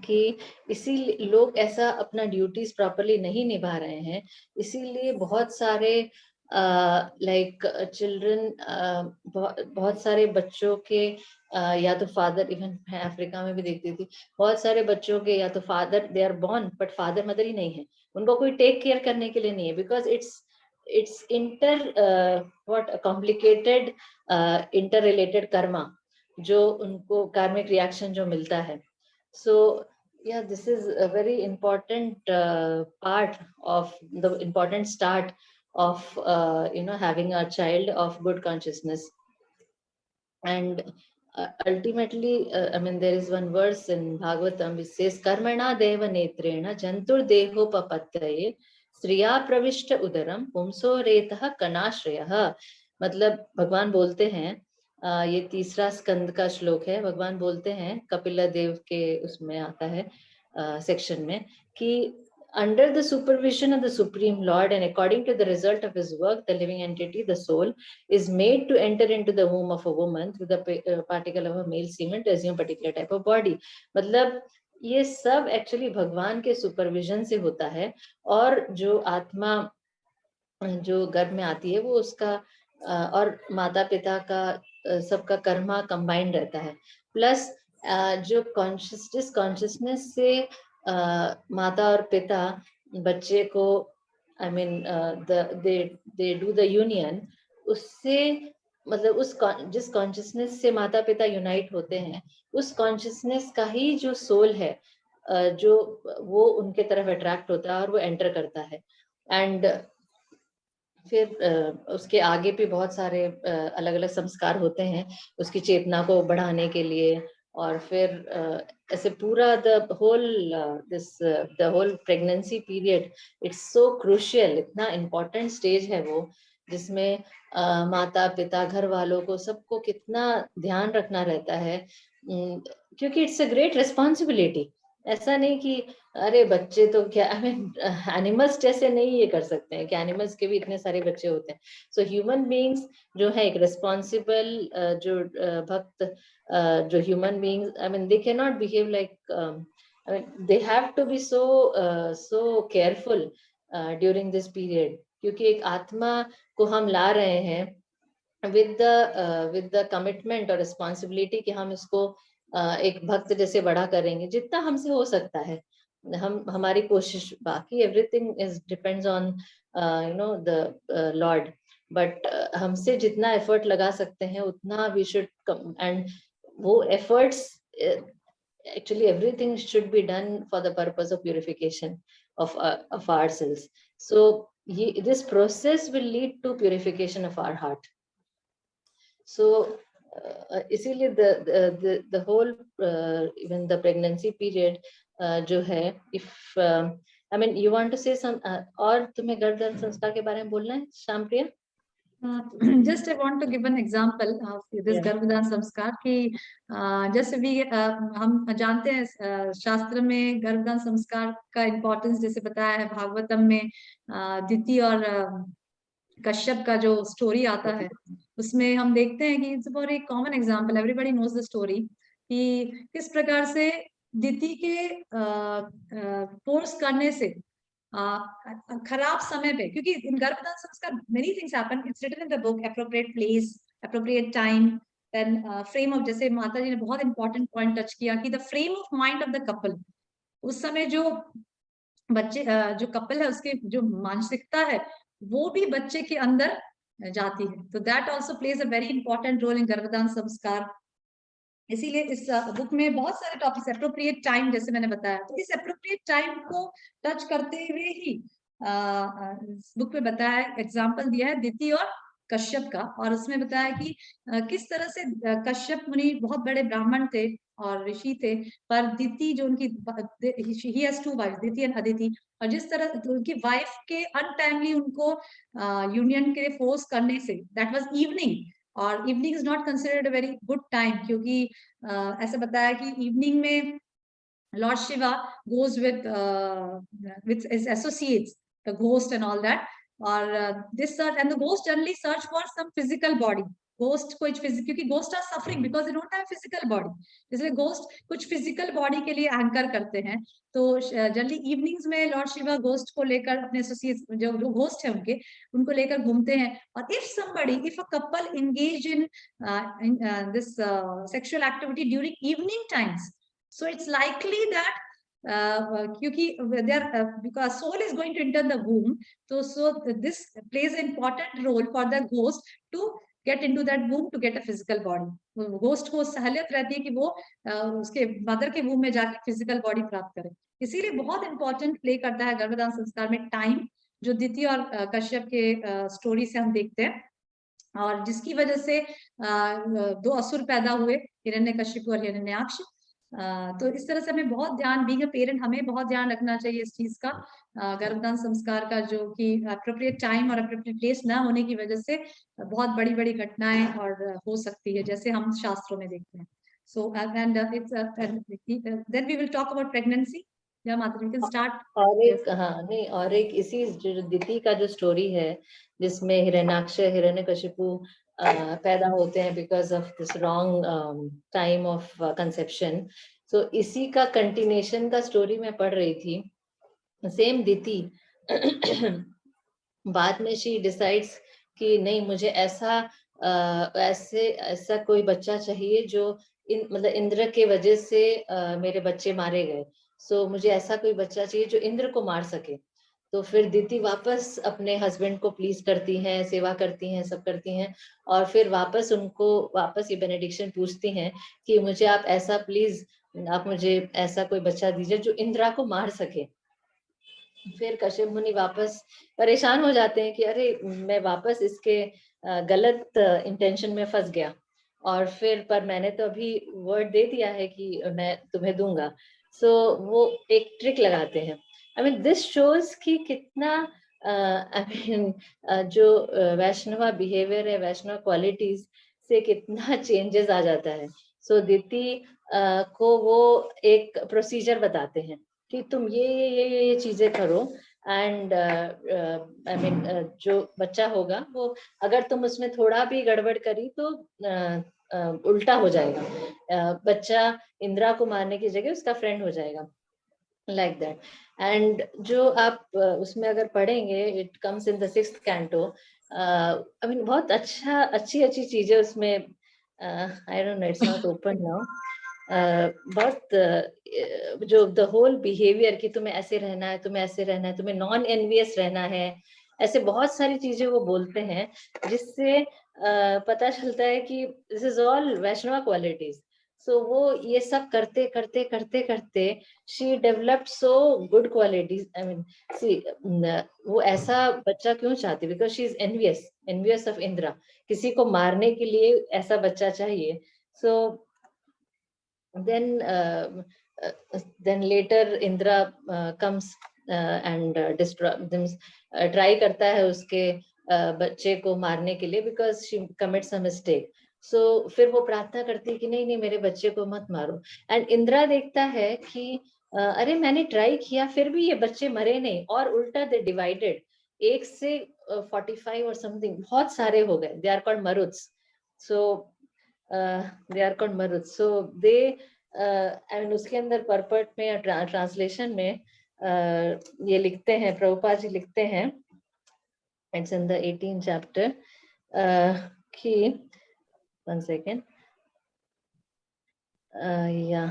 कि इसी लोग ऐसा अपना ड्यूटीज प्रॉपरली नहीं निभा रहे हैं, इसीलिए बहुत सारे लाइक चिल्ड्रन, बहुत सारे बच्चों के या तो फादर, इवन मैं अफ्रीका में भी देखती थी, बहुत सारे बच्चों के या तो father they are born but father mother ही नहीं है, उनको कोई टेक केयर करने के लिए नहीं है, because it's complicated inter related Karma, जो उनको कार्मिक रिएक्शन जो मिलता है. So yeah, this is a very important part of the important start of having a child of good consciousness. And ultimately I mean there is one verse in Bhagavatam which says karmana deva netrena jantur deho papatyaye Shriya प्रविष्ट उदरम पुंसो रेतः कनाश्रयः। मतलब भगवान बोलते हैं, ये तीसरा स्कंद का श्लोक है, भगवान बोलते हैं कपिला देव के उसमें आता है सेक्शन में कि under the supervision of the Supreme Lord and according to the result of his work, the living entity, the soul, is made to enter into the womb of a woman through the particle of a male semen to assume particular type of body. मतलब ये सब actually भगवान के supervision से होता है, और जो आत्मा जो गर्भ में आती है वो उसका और माता पिता का सबका कर्मा कंबाइंड रहता है, प्लस जो जिस कॉन्शियसनेस से माता और पिता बच्चे को आई mean they do the union, उससे मतलब जिस कॉन्शियसनेस से माता पिता यूनाइट होते हैं, उस कॉन्शियसनेस का ही जो सोल है जो वो उनके तरफ अट्रैक्ट होता है और वो एंटर करता है। एंड फिर उसके आगे भी बहुत सारे अलग अलग संस्कार होते हैं उसकी चेतना को बढ़ाने के लिए, और फिर ऐसे पूरा the whole pregnancy period it's so crucial, इतना इम्पोर्टेंट स्टेज है वो, जिसमें माता पिता घर वालों को सबको कितना ध्यान रखना रहता है, क्योंकि इट्स अ ग्रेट रिस्पॉन्सिबिलिटी। ऐसा नहीं कि अरे बच्चे तो क्या, आई मीन एनिमल्स जैसे नहीं ये कर सकते हैं कि एनिमल्स के भी इतने सारे बच्चे होते हैं। सो ह्यूमन बीइंग्स जो है एक रिस्पॉन्सिबल जो भक्त जो human beings, I mean they can not behave like, I mean they have to be so careful during this period, क्योंकि एक आत्मा को हम ला रहे हैं विद द कमिटमेंट और रिस्पॉन्सिबिलिटी कि हम इसको एक भक्त जैसे बड़ा करेंगे जितना हमसे हो सकता है, हम हमारी कोशिश, बाकी everything is depends on you know the Lord, but हमसे जितना एफर्ट लगा सकते हैं उतना वी शुड, एंड वो efforts actually everything should be done for the purpose of purification of ourselves. So this process will lead to purification of our heart. So इसीलिए the whole even the pregnancy period जो है, if I mean you want to say some और तुम्हें गर्भधारण संस्कार के बारे में बोलना है श्यामप्रिया? Just I want to give an example of this गर्भधारण संस्कार कि जैसे भी हम जानते हैं शास्त्र में गर्भधारण संस्कार का इम्पोर्टेंस जैसे बताया है भागवतम में, दिति और कश्यप का जो स्टोरी आता है उसमें हम देखते हैं कि इट्स फॉर एक common example, everybody knows the story कि किस प्रकार से दिति के फोर्स करने से खराब समय पे, क्योंकि in garbhadharan sanskar many things happen, it's written in the book, appropriate place, appropriate time, then frame of, जैसे माता जी ने बहुत इंपॉर्टेंट पॉइंट टच किया कि the frame of mind of the couple, उस समय जो बच्चे जो कपल है उसके जो मानसिकता है वो भी बच्चे के अंदर जाती है, तो that also plays a very important role in garbhadharan sanskar. इसीलिए इस बुक में बहुत सारे टॉपिक्स, एप्रोप्रिएट टाइम जैसे मैंने बताया, तो इस एप्रोप्रिएट टाइम को टच करते हुए ही बुक में बताया, एग्जाम्पल दिया है दिति और कश्यप का, और उसमें बताया कि किस तरह से कश्यप मुनि बहुत बड़े ब्राह्मण थे और ऋषि थे, पर दिति जो उनकी he has two wife, Diti and Aditi, और जिस तरह उनकी वाइफ के अनटाइमली उनको यूनियन के फोर्स करने से, दैट वाज इवनिंग, और evening is not considered a very good time, क्योंकि ऐसा बताया कि इवनिंग में lord Shiva goes with his associates, the ghost and all that, और this and the ghost generally search for some physical body, ghost कुछ क्योंकि ghost are suffering because they don't have physical body, इसलिए ghost कुछ physical body के लिए anchor करते हैं, तो जनरली इवनिंग्स में लॉर्ड शिवा घोस्ट को लेकर अपने एसोसिएट्स जो घोस्ट है उनको लेकर घूमते हैं, और if a couple engage in this sexual activity during evening times, so it's likely that क्योंकि because soul is going to enter the womb, so this plays an important role for the ghost to get into that womb to get a physical body. Ghost को सहलियत रहती है कि वो उसके mother के womb में जाके फिजिकल बॉडी प्राप्त करे, इसीलिए बहुत इंपॉर्टेंट प्ले करता है गर्भधारण संस्कार में टाइम, जो दिति और कश्यप के स्टोरी से हम देखते हैं, और जिसकी वजह से दो असुर पैदा हुए, हिरण्यकशिपु और हिरण्याक्ष, तो इस तरह से हमें बहुत ध्यान, बीइंग अ पेरेंट हमें बहुत ध्यान रखना चाहिए इस चीज का। गर्भदान संस्कार का, जो कि अप्रोप्रिएट टाइम और अप्रोप्रिएट प्लेस ना होने की वजह से बहुत बड़ी बड़ी घटनाएं और हो सकती है, जैसे हम शास्त्रों में देखते हैं। So and it's then we will talk about pregnancy. या माता, वी कैन स्टार्ट। और एक, हाँ नहीं, और एक इसी जो दिति का जो स्टोरी है जिसमें हिरण्याक्ष हिरण्यकशिपु पैदा होते हैं because of this wrong time of conception. तो इसी का कंटिन्यूशन का स्टोरी मैं पढ़ रही थी। सेम दिति बाद में शी डिसाइड्स कि नहीं, मुझे ऐसा कोई बच्चा चाहिए जो मतलब इंद्र के वजह से मेरे बच्चे मारे गए। सो मुझे ऐसा कोई बच्चा चाहिए जो इंद्र को मार सके। तो फिर दिति वापस अपने हस्बैंड को प्लीज करती हैं, सेवा करती हैं, सब करती हैं, और फिर वापस ये बेनेडिक्शन पूछती हैं कि मुझे आप ऐसा प्लीज, आप मुझे ऐसा कोई बच्चा दीजिए जो इंद्रा को मार सके। फिर कश्यप मुनि वापस परेशान हो जाते हैं कि अरे मैं वापस इसके गलत इंटेंशन में फंस गया, और फिर पर मैंने तो अभी वर्ड दे दिया है कि मैं तुम्हें दूंगा। सो वो एक ट्रिक लगाते हैं। आई मीन दिस शोज कि कितना आई मीन जो वैष्णवा बिहेवियर है, वैष्णव क्वालिटीज से कितना चेंजेस आ जाता है। सो दिति को वो एक प्रोसीजर बताते हैं कि तुम ये चीजें करो, एंड आई मीन जो बच्चा होगा वो, अगर तुम उसमें थोड़ा भी गड़बड़ करी तो उल्टा हो जाएगा। बच्चा इंद्रा को मारने की जगह उसका फ्रेंड हो जाएगा, लाइक दैट। एंड जो आप उसमें अगर पढ़ेंगे, it comes in the 6th canto. I mean बहुत अच्छी चीजें उसमें। I don't know, it's not open now. बहुत जो द होल बिहेवियर कि तुम्हें ऐसे रहना है, तुम्हें ऐसे रहना है, तुम्हें नॉन एनवियस रहना है, ऐसे बहुत सारी चीजें वो बोलते हैं, जिससे पता चलता है कि this is all Vaishnava qualities. So वो ये सब करते करते करते करते she developed so good qualities. I mean see, वो ऐसा बच्चा क्यों चाहती, because she is envious of Indra. किसी को मारने के लिए ऐसा बच्चा चाहिए। सो then later Indra comes and try करता है उसके बच्चे को मारने के लिए, because she commits a mistake. So फिर वो प्रार्थना करती है कि नहीं नहीं, मेरे बच्चे को मत मारो। एंड इंद्रा देखता है कि अरे मैंने ट्राई किया फिर भी ये बच्चे मरे नहीं, और उल्टा दे डिवाइडेड, 1 से 45 और समथिंग बहुत सारे हो गए। They are called Maruts. So they are called Marut. So they and उसके अंदर परपट में या ट्रांसलेशन में ये लिखते हैं, प्रभुपाद जी लिखते हैं, it's in the 18th chapter कि 1 second, या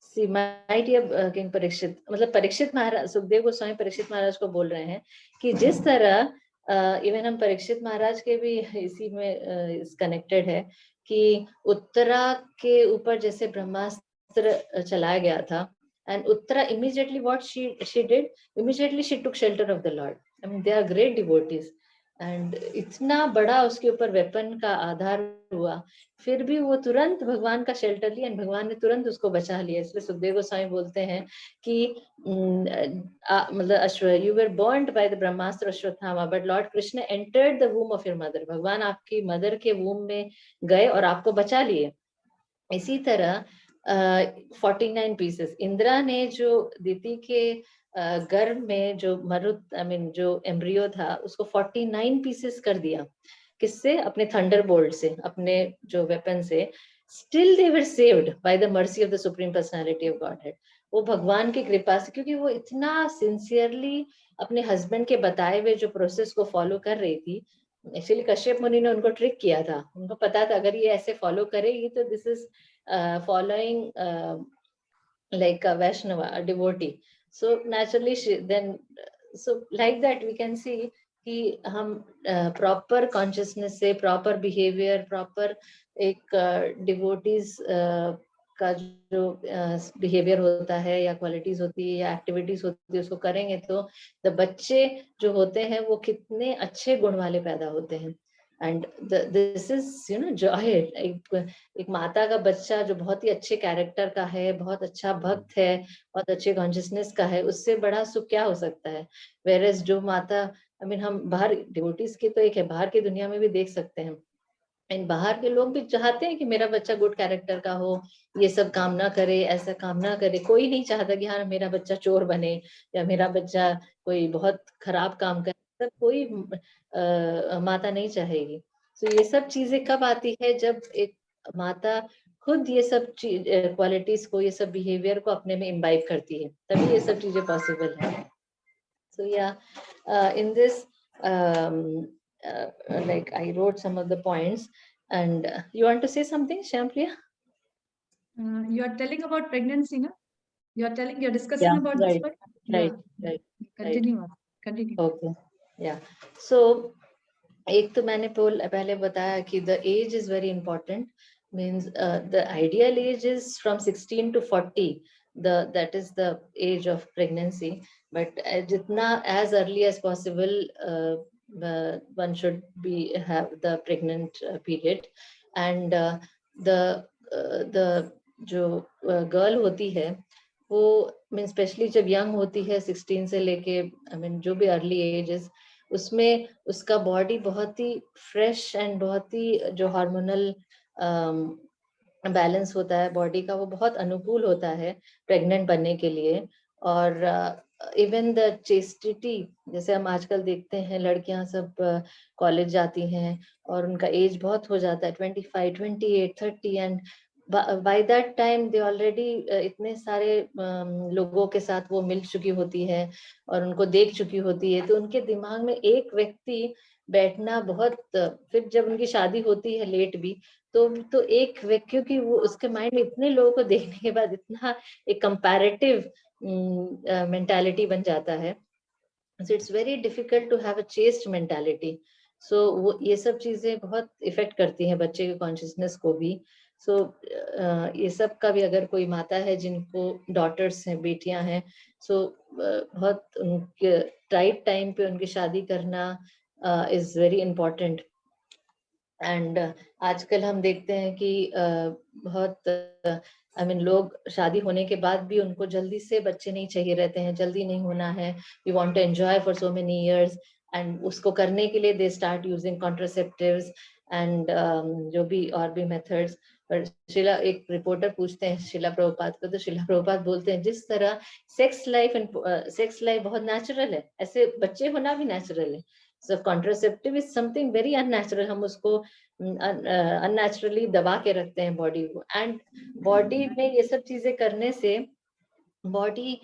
see my dear king Parikshit, मतलब परीक्षित महाराज, सुखदेव गोस्वामी परीक्षित महाराज को बोल रहे हैं कि जिस तरह इवन हम परीक्षित महाराज के भी इसी में कनेक्टेड है कि उत्तरा के ऊपर जैसे ब्रह्मास्त्र चलाया गया था, and Uttara immediately what she did, immediately she took shelter of the Lord. I mean they are great devotees, and इतना बड़ा उसके ऊपर वेपन का आधार हुआ, फिर भी वो तुरंत भगवान का शेल्टर लिया, एंड भगवान ने तुरंत उसको बचा लिया। इसलिए सुखदेव गोस्वामी बोलते हैं कि मतलब you were burned by the Brahmastra Ashwatthama, but Lord Krishna entered the वूम of your mother. भगवान आपकी मदर के वूम में गए और आपको बचा लिए। इसी तरह 49 पीसेस इंद्रा ने जो दिति के गर्भ में जो मरुत आई मीन जो एम्ब्रियो था उसको 49 पीसेस कर दिया। किससे? अपने थंडरबोल्ट से, अपने जो वेपन से। Still they were saved by the mercy of the supreme personality of godhead. वो भगवान की कृपा से, क्योंकि वो इतना सिंसियरली अपने हस्बैंड के बताए हुए जो प्रोसेस को फॉलो कर रही थी। एक्चुअली कश्यप मुनि ने उनको ट्रिक किया था, उनको पता था अगर ये ऐसे फॉलो करेगी तो this is following like a Vaishnava, a devotee. So naturally so like that we can see कि हम प्रॉपर कॉन्शियसनेस से, प्रॉपर बिहेवियर, प्रॉपर एक डिवोटीज का जो बिहेवियर होता है या क्वालिटीज होती है या एक्टिविटीज होती है उसको करेंगे तो द बच्चे जो होते हैं वो कितने अच्छे गुण वाले पैदा होते हैं। and this is joy. एक माता का बच्चा जो बहुत ही अच्छे कैरेक्टर का है, बहुत अच्छा भक्त है, बहुत अच्छे कॉन्शियसनेस का है, उससे बड़ा सुख क्या हो सकता है। Whereas जो माता, I mean, हम बाहर डिवोटीज की तो एक है, बाहर की दुनिया में भी देख सकते हैं, एंड बाहर के लोग भी चाहते हैं कि मेरा बच्चा गुड कैरेक्टर का हो, ये सब काम ना करे, ऐसा काम ना करे। कोई नहीं चाहता कि हाँ मेरा बच्चा चोर बने या मेरा बच्चा कोई बहुत खराब काम करे, सब कोई माता नहीं चाहेगी। तो ये सब चीजें कब आती है, जब एक माता खुद ये सब क्वालिटीज को, ये सब बिहेवियर को अपने में इम्बाइब करती है, तभी ये सब चीजें पॉसिबल है। So yeah, in this, like I wrote some of the points, and you want to say something, Shampriya? You are telling about pregnancy, no? You're discussing Yeah, about this right, one? right, Yeah. right. Continue. Continue. Okay, yeah. So एक तो मैंने पहले बताया कि the age is very important, means the ideal age is from 16 to 40, that is the age of pregnancy, but jitna as early as possible one should have the pregnant period, and the जो girl होती है वो mean specially जब young होती है 16 से लेके I mean जो भी अर्ली एजेस, उसमें उसका बॉडी बहुत ही फ्रेश एंड बहुत ही जो हार्मोनल बैलेंस होता है बॉडी का, वो बहुत अनुकूल होता है प्रेग्नेंट बनने के लिए। और इवन द चेस्टिटी, जैसे हम आजकल देखते हैं लड़कियां सब कॉलेज जाती हैं और उनका एज बहुत हो जाता है 25, 28, 30, and by that time they already इतने सारे लोगों के साथ वो मिल चुकी होती है और उनको देख चुकी होती है, तो उनके दिमाग में एक व्यक्ति बैठना बहुत, फिर जब उनकी शादी होती है लेट भी, तो एक व्यक्ति, क्योंकि वो उसके माइंड में इतने लोगों को देखने के बाद इतना एक कंपैरेटिव मेंटालिटी बन जाता है, so it's very difficult to have a chaste mentality. So वो ये सब चीजें बहुत इफेक्ट करती हैं बच्चे के कॉन्शियसनेस को भी। सो ये सब का भी अगर कोई माता है जिनको डॉटर्स हैं, बेटियां हैं, सो बहुत उनके राइट टाइम पे उनकी शादी करना इज वेरी इम्पोर्टेंट। एंड आजकल हम देखते हैं कि बहुत आई मीन लोग शादी होने के बाद भी उनको जल्दी से बच्चे नहीं चाहिए रहते हैं, जल्दी नहीं होना है, we want to enjoy for so many years, and उसको करने के लिए they start using contraceptives and जो भी और भी मेथड्स। पर शिला, एक रिपोर्टर पूछते हैं शिला प्रभुपाद को, तो शिला प्रभुपाद बोलते हैं जिस तरह सेक्स लाइफ बहुत नेचुरल है, ऐसे बच्चे होना भी नेचुरल है। So contraceptive is something very unnatural, हम उसको अननेचुरली दबा के रखते हैं बॉडी को, एंड बॉडी में ये सब चीजें करने से बॉडी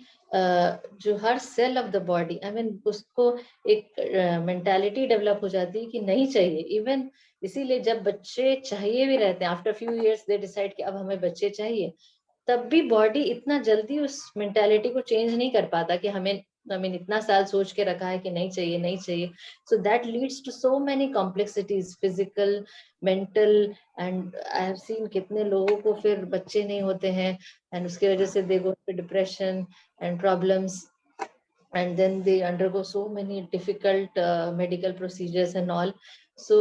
जो हर cell of the body, I mean उसको एक मेंटालिटी डेवलप हो जाती है कि नहीं चाहिए। इवन इसीलिए जब बच्चे चाहिए भी रहते हैं, after few years they decide कि अब हमें बच्चे चाहिए, तब भी बॉडी इतना जल्दी उस मेंटालिटी को चेंज नहीं कर पाता कि हमें, आई मीन इतना साल सोच के रखा है कि नहीं चाहिए नहीं चाहिए। So that leads to so many complexities, physical, mental, and I have seen कितने लोगों को फिर बच्चे नहीं होते हैं, एंड उसकी वजह से they go to depression and problems, and then they undergo so many difficult medical procedures and all. So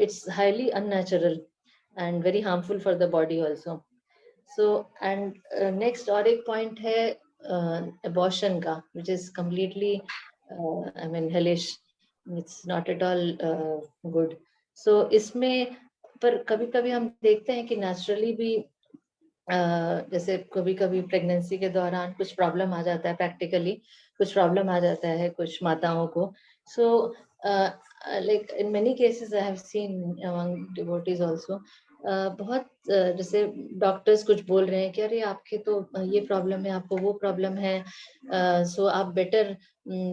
it's highly unnatural and very harmful for the body also. So and next और एक point है abortion का, which is completely I mean hellish, it's not at all good. So इसमें पर कभी कभी हम देखते हैं कि naturally भी जैसे कभी कभी प्रेगनेंसी के दौरान कुछ प्रॉब्लम आ जाता है, प्रैक्टिकली कुछ प्रॉब्लम आ जाता है कुछ माताओं को। So like in many cases I have scene among devotees also, बहुत जैसे डॉक्टर्स कुछ बोल रहे हैं कि अरे आपके तो ये प्रॉब्लम है, आपको वो प्रॉब्लम है, सो आप बेटर,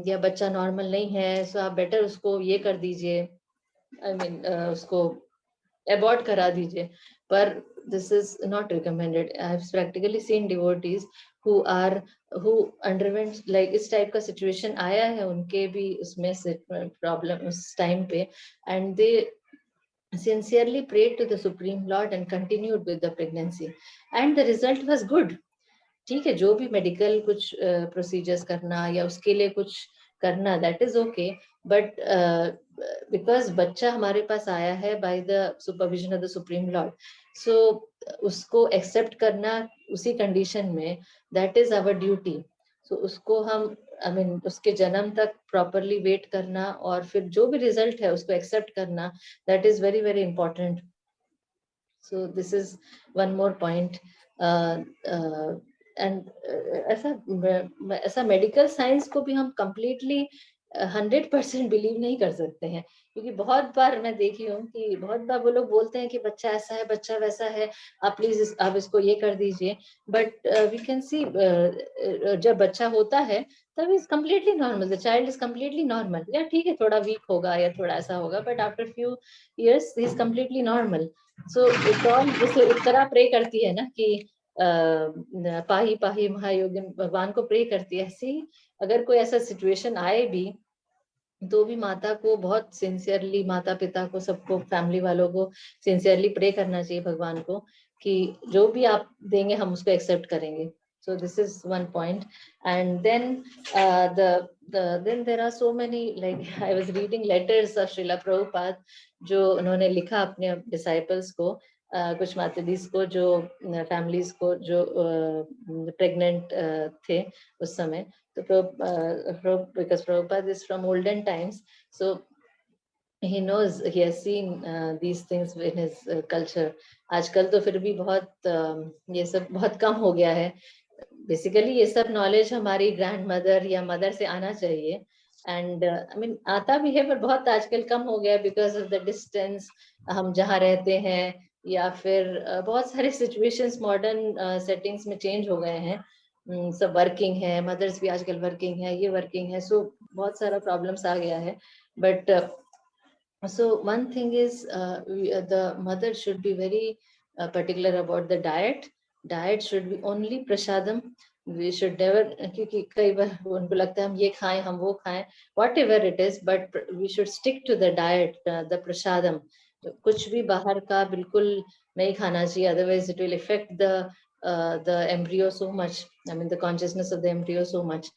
या बच्चा नॉर्मल नहीं है सो आप बेटर उसको ये कर दीजिए, आई मीन उसको abort करा दीजिए। पर this is not recommended. I have practically seen devotees who underwent like इस टाइप का situation आया है उनके भी उसमें से प्रॉब्लम उस टाइम पे, and they sincerely prayed to the Supreme Lord and continued with the pregnancy, and the result was good. ठीक है, जो भी मेडिकल कुछ प्रोसीजर्स करना या उसके लिए कुछ करना, that is okay, but because बच्चा हमारे पास आया है by the supervision of the Supreme Lord, so उसको accept करना उसी condition में, that is our duty. So उसको हम I mean उसके जन्म तक properly wait करना और फिर जो भी result है उसको accept करना, that is very very important. So this is one more point. And ऐसा मेडिकल साइंस को भी हम completely 100% बिलीव नहीं कर सकते हैं, क्योंकि बहुत बार मैं देखी हूँ कि बहुत बार वो लोग बोलते हैं कि बच्चा ऐसा है, बच्चा वैसा है, आप प्लीज आप इसको ये कर दीजिए, बट वी कैन सी जब बच्चा होता है तब is completely normal, the child is completely normal, या ठीक है थोड़ा वीक होगा या थोड़ा ऐसा होगा, but after few years he is completely normal. So जैसे उत्तरा प्रे करती है ना कि पाही पाही महायोगिन, भगवान को प्रे करती है, ऐसे ही अगर कोई ऐसा सिचुएशन आए भी तो भी माता को बहुत सिंसियरली, माता पिता को, सबको, फैमिली वालों को सिंसियरली प्रे करना चाहिए भगवान को कि जो भी आप देंगे हम उसको एक्सेप्ट करेंगे. So this is one point. And then then there are so many, like I was reading letters of Srila Prabhupada जो उन्होंने लिखा अपने disciples को, कुछ मातादीस को जो families को जो pregnant थे उस समय. So because Prabhupada is from olden times, so he knows, he has seen these things in his culture. आजकल तो फिर भी बहुत ये सब बहुत कम हो गया है. बेसिकली ये सब नॉलेज हमारी ग्रैंडमदर या मदर से आना चाहिए, एंड आई मीन आता भी है, पर बहुत आजकल कम हो गया बिकॉज ऑफ द डिस्टेंस, हम जहाँ रहते हैं या फिर बहुत सारे सिचुएशंस मॉडर्न सेटिंग्स में चेंज हो गए हैं. सब वर्किंग है, मदर्स भी आजकल वर्किंग है, ये वर्किंग है, सो बहुत सारा प्रॉब्लम्स आ गया है. But so one thing is the mother should be very particular about the diet. Diet should be only prasadam. We should never, क्योंकि कई बार उनको लगता है हम ये खाएं, हम वो खाएं, whatever it is, but we should stick to the diet, the prasadam. कुछ भी बाहर का बिल्कुल नहीं खाना चाहिए, otherwise it will affect the embryo so much, I mean the consciousness of the embryo so much.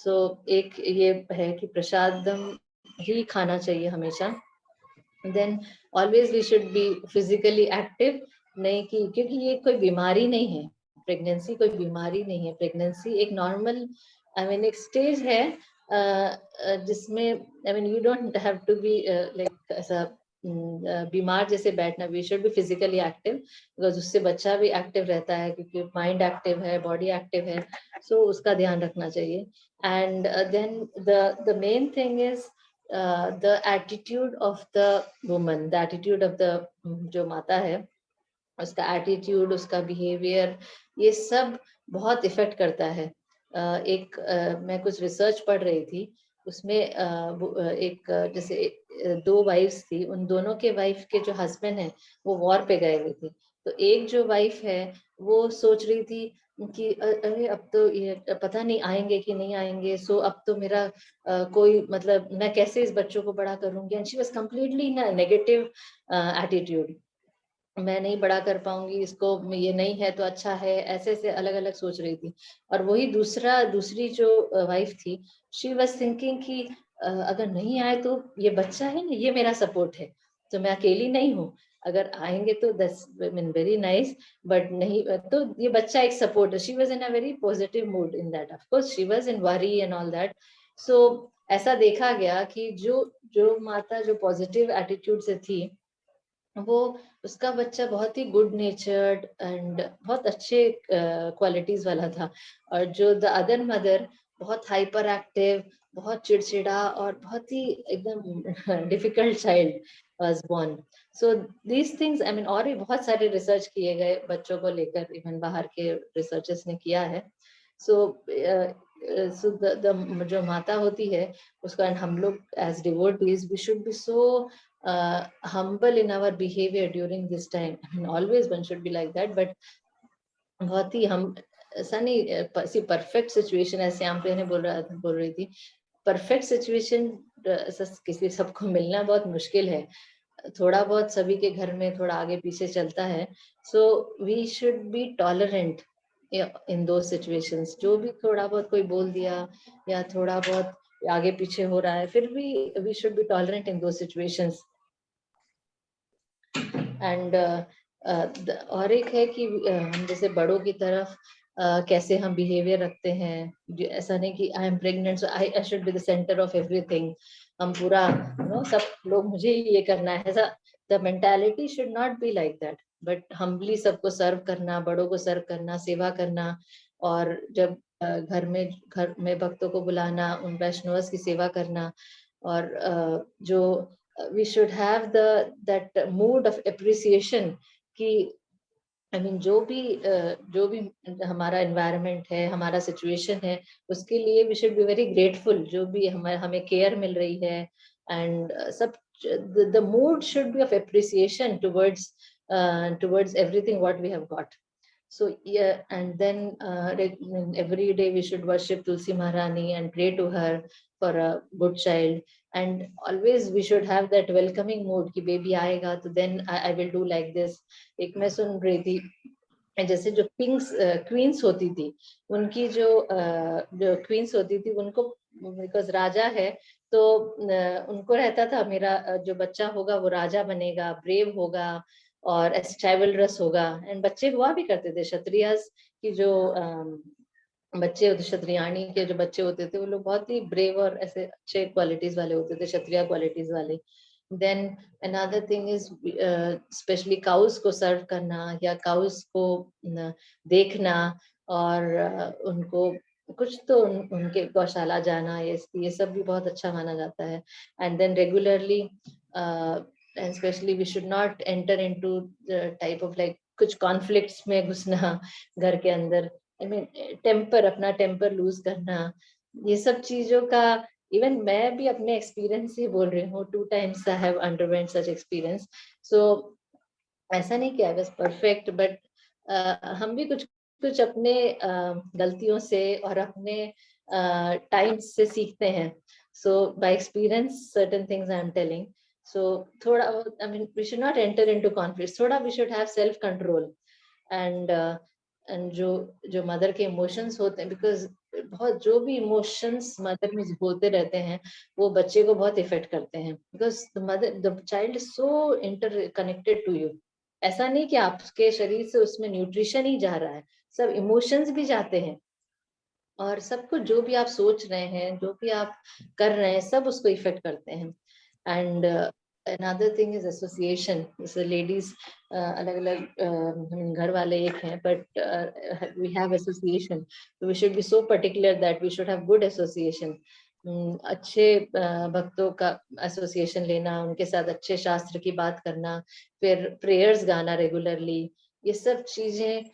So एक ये है कि प्रसादम ही खाना चाहिए हमेशा. Then always we should be physically active, नहीं कि क्योंकि ये कोई बीमारी नहीं है, प्रेगनेंसी कोई बीमारी नहीं है, प्रेगनेंसी एक नॉर्मल आई मीन एक स्टेज है जिसमें I mean you don't have to be like ऐसा बीमार जैसे बैठना. We should be physically active because उससे बच्चा भी एक्टिव रहता है, क्योंकि माइंड एक्टिव है, बॉडी एक्टिव है, सो उसका ध्यान रखना चाहिए. And then the main thing is the attitude of the woman, the attitude of the जो माता है, उसका attitude, उसका behavior, ये सब बहुत इफेक्ट करता है. एक मैं कुछ रिसर्च पढ़ रही थी, उसमें एक जैसे दो वाइफ्स थी, उन दोनों के वाइफ के जो हस्बैंड है वो वॉर पे गए हुए थे. तो एक जो वाइफ है वो सोच रही थी कि अरे अब तो ये पता नहीं आएंगे कि नहीं आएंगे, सो अब तो मेरा कोई मतलब मैं कैसे इस बच्चों को बड़ा करूंगी. And she was completely in a negative attitude, मैं नहीं बड़ा कर पाऊंगी इसको, ये नहीं है तो अच्छा है, ऐसे ऐसे अलग अलग सोच रही थी. और वही दूसरी जो वाइफ थी, शी वाज थिंकिंग कि अगर नहीं आए तो ये बच्चा है ना, ये मेरा सपोर्ट है, तो मैं अकेली नहीं हूँ, अगर आएंगे तो that's mean very nice, but नहीं तो ये बच्चा एक सपोर्ट है. She was in a very positive mood in that. Of course she was in worry and all that. So ऐसा देखा गया कि जो माता जो पॉजिटिव एटीट्यूड से थी, वो उसका बच्चा बहुत ही गुड नेचर्ड एंड बहुत अच्छे क्वालिटीज वाला था. और जो द अदर मदर बहुत हाइपर एक्टिव, बहुत चिड़चिड़ा और बहुत ही एकदम difficult child was born. So these things I mean, और भी बहुत सारे रिसर्च किए गए बच्चों को लेकर, इवन बाहर के रिसर्चर्स ने किया है. सो जो माता होती है उसका, हम लोग as devotees we should be so humble in our behavior during this time. I mean, always one should be like that, but बहुत ही हम ऐसा नहीं, परफेक्ट सिचुएशन ऐसे हम पे बोल रही थी, परफेक्ट सिचुएशन किसी सबको मिलना बहुत मुश्किल है. थोड़ा बहुत सभी के घर में थोड़ा आगे पीछे चलता है. So we should be tolerant in those situations. जो भी थोड़ा बहुत कोई बोल दिया या थोड़ा बहुत आगे पीछे हो रहा है, फिर भी we should be tolerant in those situations. And और एक है कि हम जैसे बड़ों की तरफ कैसे हम बिहेवियर रखते हैं, ऐसा नहीं कि I am pregnant so I should be the centre of everything, हम पूरा सब लोग मुझे ही ये करना है, ऐसा the mentality should not be like that, but humbly सबको सर्व करना, बड़ों को सर्व करना, सेवा करना, और जब घर में भक्तों को बुलाना, उन वैष्णवस की सेवा करना, और जो we should have that mood of appreciation कि I mean जो भी हमारा environment है, हमारा situation है, उसके लिए we should be very grateful, जो भी हमें care मिल रही है, and सब the mood should be of appreciation towards everything what we have got. So yeah, and then every day we should worship Tulsi Maharani and pray to her for a good child, and always we should have that welcoming mood कि baby आएगा तो then I will do like this. एक मैं सुन रही थी जैसे जो queen's होती थी, उनकी जो क्वींस होती थी, उनको बिकॉज राजा है तो उनको रहता था मेरा जो बच्चा होगा वो राजा बनेगा, ब्रेव होगा और चाइवल्ड्रस होगा, एंड बच्चे हुआ भी करते थे। क्षत्रियस की जो बच्चे होते, क्षत्रियाणी के जो बच्चे होते थे, वो लोग बहुत ही ब्रेव और ऐसे अच्छे क्वालिटीज वाले होते थे, क्षत्रिय क्वालिटीज वाले। Then another thing is especially cows को सर्व करना या cows को देखना, और उनको कुछ तो उनके गौशाला जाना, ये सब भी बहुत अच्छा माना जाता है। And then regularly and especially we should not enter into the type of like कुछ conflicts में घुसना घर के अंदर, I mean अपना टेम्पर लूज करना, ये सब चीजों का इवन मैं भी अपने एक्सपीरियंस से बोल रही हूँ, 2 times I have underwent such experience, so ऐसा नहीं कि I was perfect, but हम भी कुछ अपने गलतियों से और अपने टाइम्स से सीखते हैं। So by experience certain things I am telling, so थोड़ा I mean we should not enter into conflicts, थोड़ा we should have self control, and जो मदर के इमोशंस होते हैं, बिकॉज बहुत जो भी इमोशंस मदर में होते रहते हैं वो बच्चे को बहुत इफेक्ट करते हैं, because the child is so interconnected to you. ऐसा नहीं कि आपके शरीर से उसमें न्यूट्रिशन ही जा रहा है, सब इमोशंस भी जाते हैं, और सब कुछ जो भी आप सोच रहे हैं, जो भी आप कर रहे हैं, सब उसको इफेक्ट करते हैं। And another thing is association, so ladies अलग अलग घर वाले एक हैं, but we have association, so we should be so particular that we should have good association, अच्छे भक्तों का एसोसिएशन लेना, उनके साथ अच्छे शास्त्र की बात करना, फिर प्रेयर्स गाना रेगुलरली, ये सब चीजें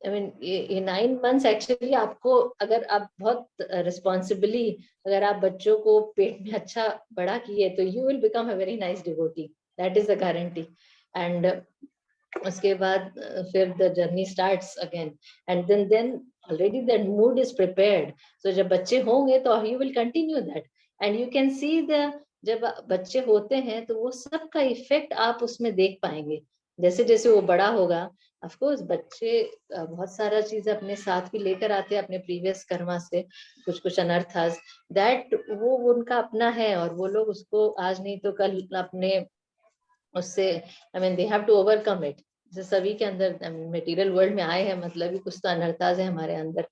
I mean, ये 9 months एक्चुअली आपको, अगर आप बहुत रिस्पॉन्सिबली अगर आप बच्चों को पेट में अच्छा बड़ा किए तो you will become a very nice devotee, that is the guarantee. And उसके बाद फिर the journey starts again, and then already that mood is prepared, so जब बच्चे होंगे तो you will continue that, and you can see the जब बच्चे होते हैं तो वो सब का इफेक्ट आप उसमें देख पाएंगे, जैसे जैसे वो बड़ा होगा। ऑफ कोर्स बच्चे बहुत सारा चीज अपने साथ भी लेकर आते हैं अपने प्रीवियस कर्मा से, कुछ अनर्थास, दैट वो उनका अपना है, और वो लोग उसको आज नहीं तो कल अपने उससे I mean they have to overcome it. जैसे सभी के अंदर मटेरियल वर्ल्ड में आए हैं, मतलब भी कुछ तो अनर्थास है हमारे अंदर,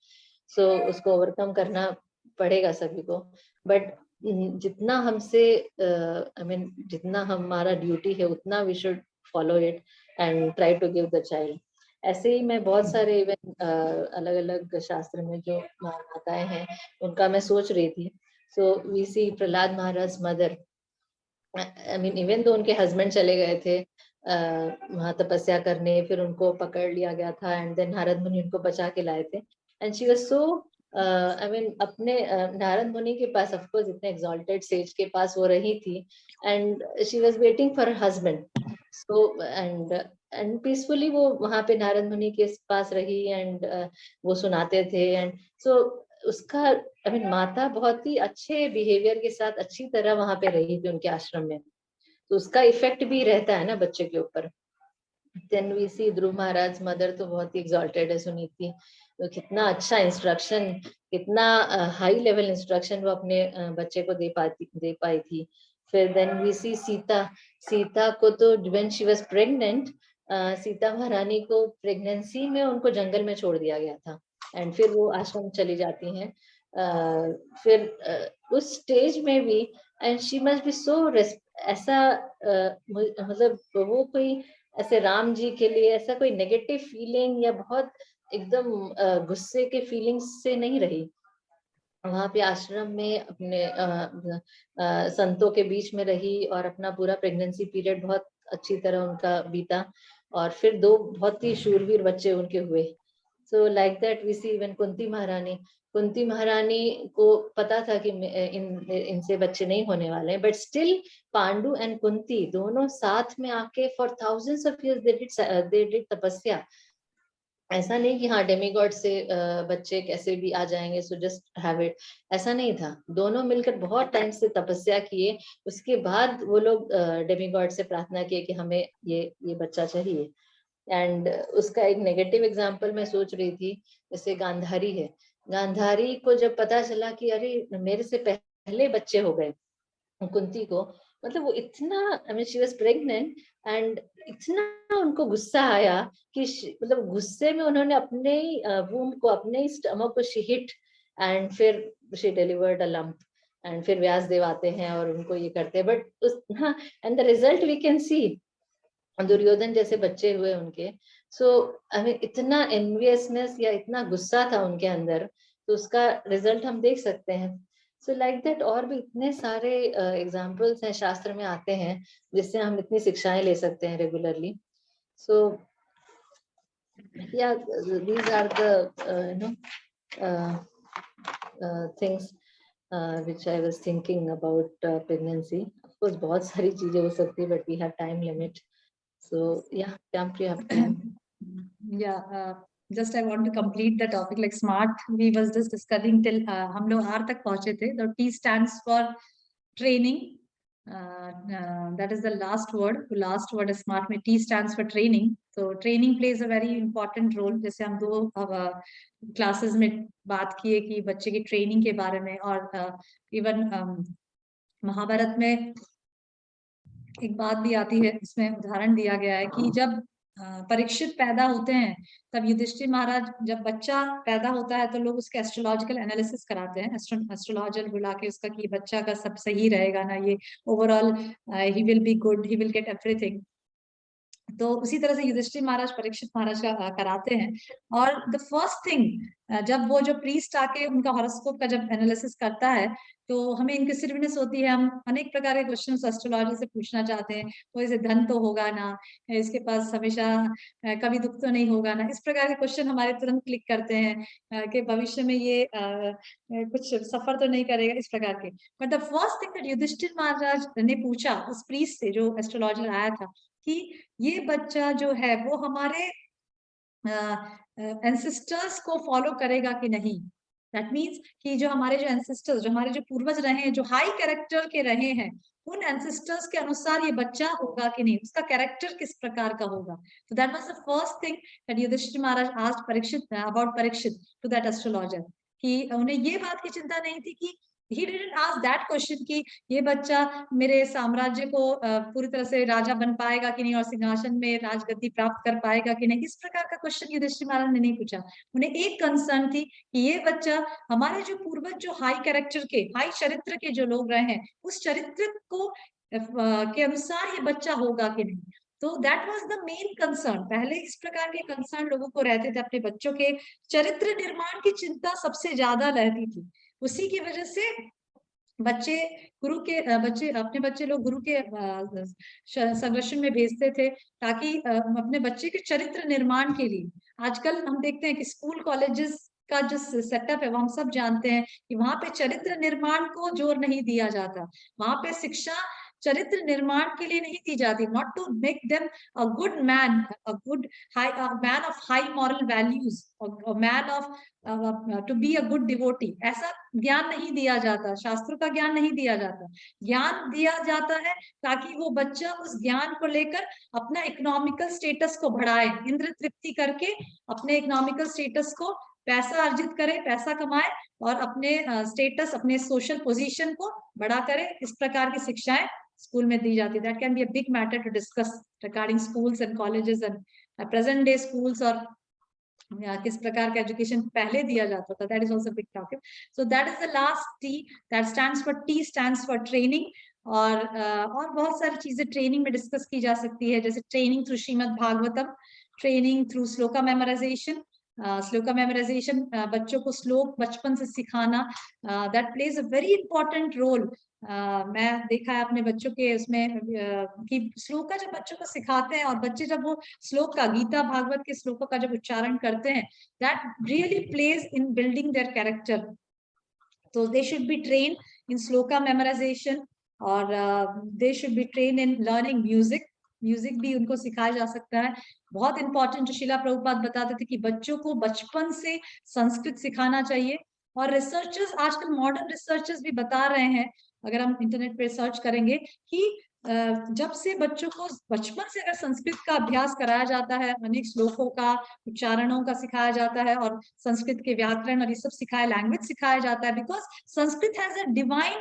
सो उसको ओवरकम करना पड़ेगा सभी को। बट जितना हमसे आई मीन जितना हमारा ड्यूटी है उतना we should follow it and try to give the child। ऐसे ही मैं बहुत सारे इवन अलग अलग शास्त्र में जो माताएं हैं उनका मैं सोच रही थी। So we see Prahlad Maharaj mother, I mean even तो उनके हस्बैंड चले गए थे वहां तपस्या करने, फिर उनको पकड़ लिया गया था, एंड देन नारद मुनि उनको बचा के लाए थे, and she was so I mean अपने नारद मुनि के पास, ऑफ कोर्स इतने एक्सॉल्टेड सेज के पास वो रही थी, and she was waiting for her husband, so and peacefully वो वहां पे नारद मुनि के पास रही, एंड वो सुनाते थे, एंड सो उसका आई मीन माता बहुत ही अच्छे बिहेवियर के साथ अच्छी तरह वहां पे रही थी उनके आश्रम में, तो उसका इफेक्ट भी रहता है ना बच्चे के ऊपर। Then we see Dhruv Maharaj mother तो बहुत ही एक्सॉल्टेड है, सुनीति, तो कितना अच्छा इंस्ट्रक्शन, कितना हाई लेवल इंस्ट्रक्शन वो अपने बच्चे को दे पाई थी। फिर देन वी सी सीता को तो when she was pregnant, Sita महारानी को प्रेगनेंसी में उनको जंगल में छोड़ दिया गया था, एंड फिर वो आश्रम चली जाती हैं। फिर उस स्टेज में भी, एंड शी मस्ट बी सो ऐसा मतलब वो कोई ऐसे राम जी के लिए ऐसा कोई नेगेटिव फीलिंग या बहुत एकदम गुस्से के फीलिंग्स से नहीं रही। वहां पे आश्रम में अपने संतों के बीच में रही और अपना पूरा प्रेगनेंसी पीरियड बहुत अच्छी तरह उनका बीता, और फिर 2 बहुत ही शूरवीर बच्चे उनके हुए। So like that we see even Kunti Maharani को पता था कि इनसे बच्चे नहीं होने वाले हैं, but still Pandu and Kunti दोनों साथ में आके for thousands of years they did तपस्या। ऐसा नहीं कि हाँ डेमीगॉड से बच्चे कैसे भी आ जाएंगे, सो जस्ट हैव इट, ऐसा नहीं था। दोनों मिलकर बहुत टाइम से तपस्या किए, उसके बाद वो लोग डेमीगॉड से प्रार्थना किए कि हमें ये बच्चा चाहिए। एंड उसका एक नेगेटिव एग्जांपल मैं सोच रही थी, जैसे गांधारी है। गांधारी को जब पता चला कि अरे मेरे से पहले बच्चे हो गए कुंती को, मतलब वो इतना, I mean she was pregnant, and इतना उनको गुस्सा आया कि मतलब गुस्से में उन्होंने अपने वूम्ब को, अपने स्टमक को शी हिट, एंड फिर she delivered a lump. And फिर व्यासदेव आते हैं और उनको ये करते हैं, बट उस हाँ, and the result we can see, Duryodhan जैसे बच्चे हुए उनके। सो आई मीन इतना एनवियसनेस या इतना गुस्सा था उनके अंदर, तो उसका रिजल्ट हम देख सकते हैं। सो लाइक दैट और भी इतने सारे एग्जाम्पल्स हैं शास्त्र में आते हैं जिससे हम इतनी शिक्षाएं ले सकते हैं रेगुलरली। सो या these are the things which I was thinking about pregnancy. Of course, बहुत सारी चीजें हो सकती है, but we have time limit. So yeah, Priya, have time. Yeah, just I want to complete the topic. Like smart, we was just discussing till हम लोग R तक पहुंचे थे. The T stands for training. That is the last word. The last word is smart में T stands for training. So training plays a very important role. जैसे हम 2 classes में बात किए कि बच्चे की training के बारे में, और even महाभारत में एक बात भी आती है, इसमें उदाहरण दिया गया है कि जब परीक्षित पैदा होते हैं, तब युधिष्ठिर महाराज, जब बच्चा पैदा होता है तो लोग उसके एस्ट्रोलॉजिकल एनालिसिस कराते हैं, एस्ट्रोलॉजर बुला के उसका कि बच्चा का सब सही रहेगा ना, ये overall he will be good, he will get everything. तो उसी तरह से युधिष्ठिर महाराज परीक्षित महाराज का कराते हैं। और द फर्स्ट थिंग, जब वो जो प्रीस्ट आके उनका हॉरोस्कोप का जब एनालिसिस करता है, तो हमें इंक्विसिटिवनेस होती है, हम अनेक प्रकार के क्वेश्चन एस्ट्रोलॉजी से पूछना चाहते हैं। तो इसे धन तो होगा ना, इसके पास हमेशा कभी दुख तो नहीं होगा ना, इस प्रकार के क्वेश्चन हमारे तुरंत क्लिक करते हैं कि भविष्य में ये कुछ सफर तो नहीं करेगा, इस प्रकार के। But the first thing Yudhishthira Maharaj ने पूछा उस प्रीस्ट से जो एस्ट्रोलॉजर आया था कि ये बच्चा जो है वो हमारे एंसेस्टर्स को फॉलो करेगा कि नहीं। दैट मीन्स कि जो हमारे जो एंसेस्टर्स, जो हमारे जो पूर्वज रहे हैं, जो हाई कैरेक्टर के रहे हैं, उन एंसेस्टर्स के अनुसार ये बच्चा होगा कि नहीं, उसका कैरेक्टर किस प्रकार का होगा। तो that was the first thing that Yudhishthir Maharaj asked Parikshit about Parikshit to that astrologer, कि उन्हें ये बात की चिंता नहीं थी कि he didn't ask that question कि ये बच्चा मेरे साम्राज्य को पूरी तरह से राजा बन पाएगा कि नहीं और सिंहासन में राजगद्दी प्राप्त कर पाएगा कि नहीं, इस प्रकार का क्वेश्चन युधिष्ठिर महाराज ने नहीं पूछा। उन्हें एक कंसर्न थी कि ये बच्चा हमारे जो पूर्वज, जो हाई कैरेक्टर के, हाई चरित्र के जो लोग रहे हैं, उस चरित्र को के अनुसार ये बच्चा होगा कि नहीं। तो that was the main concern. पहले इस प्रकार के कंसर्न लोगों को रहते थे, अपने बच्चों के चरित्र निर्माण की चिंता सबसे ज्यादा रहती थी। उसी की वजह से बच्चे अपने बच्चे लोग गुरु के संरक्षण में भेजते थे, ताकि अपने बच्चे के चरित्र निर्माण के लिए। आजकल हम देखते हैं कि स्कूल कॉलेजेस का जो सेटअप है वो हम सब जानते हैं कि वहां पे चरित्र निर्माण को जोर नहीं दिया जाता। वहां पे शिक्षा चरित्र निर्माण के लिए नहीं दी जाती, not to make them a good man, a good man of high moral values, a man of to be a good devotee. ऐसा ज्ञान नहीं दिया जाता, शास्त्रों का ज्ञान नहीं दिया जाता। ज्ञान दिया जाता है ताकि वो बच्चा उस ज्ञान को लेकर अपना इकोनॉमिकल स्टेटस को बढ़ाए, इंद्र तृप्ति करके अपने इकोनॉमिकल स्टेटस को पैसा अर्जित करे, पैसा कमाए और अपने स्टेटस, अपने सोशल पोजीशन को बड़ा करे। इस प्रकार की शिक्षाएं स्कूल में दी जाती है। That can be a big matter to discuss regarding schools and colleges and present day schools, और किस प्रकार का एजुकेशन पहले दिया जाता था। That is also big topic. So that is the last T, that stands for T stands for training. और बहुत सारी चीजें ट्रेनिंग में डिस्कस की जा सकती है, जैसे training through Shrimad Bhagavatam, training through shloka memorization. Shloka memorization, बच्चों को श्लोक बचपन से सिखाना, that plays a very important role. मैं देखा है अपने बच्चों के उसमें कि श्लोक का जब बच्चों को सिखाते हैं और बच्चे जब वो श्लोक का, गीता भागवत के श्लोकों का जब उच्चारण करते हैं, that really plays in building their character. तो they should be train in shloka memorization, और they should be train in learning music. Music भी उनको सिखाया जा सकता है। बहुत इंपॉर्टेंट, जो शिला प्रभुपाद बताते थे कि बच्चों को बचपन से संस्कृत सिखाना चाहिए। और रिसर्चर्स, आजकल मॉडर्न रिसर्चर्स भी बता रहे हैं, अगर हम इंटरनेट पे सर्च करेंगे, कि जब से बच्चों को बचपन से अगर संस्कृत का अभ्यास कराया जाता है, अनेक श्लोकों का, उच्चारणों का सिखाया जाता है, और संस्कृत के व्याकरण और ये सब सिखाया, लैंग्वेज सिखाया जाता है, because Sanskrit has a divine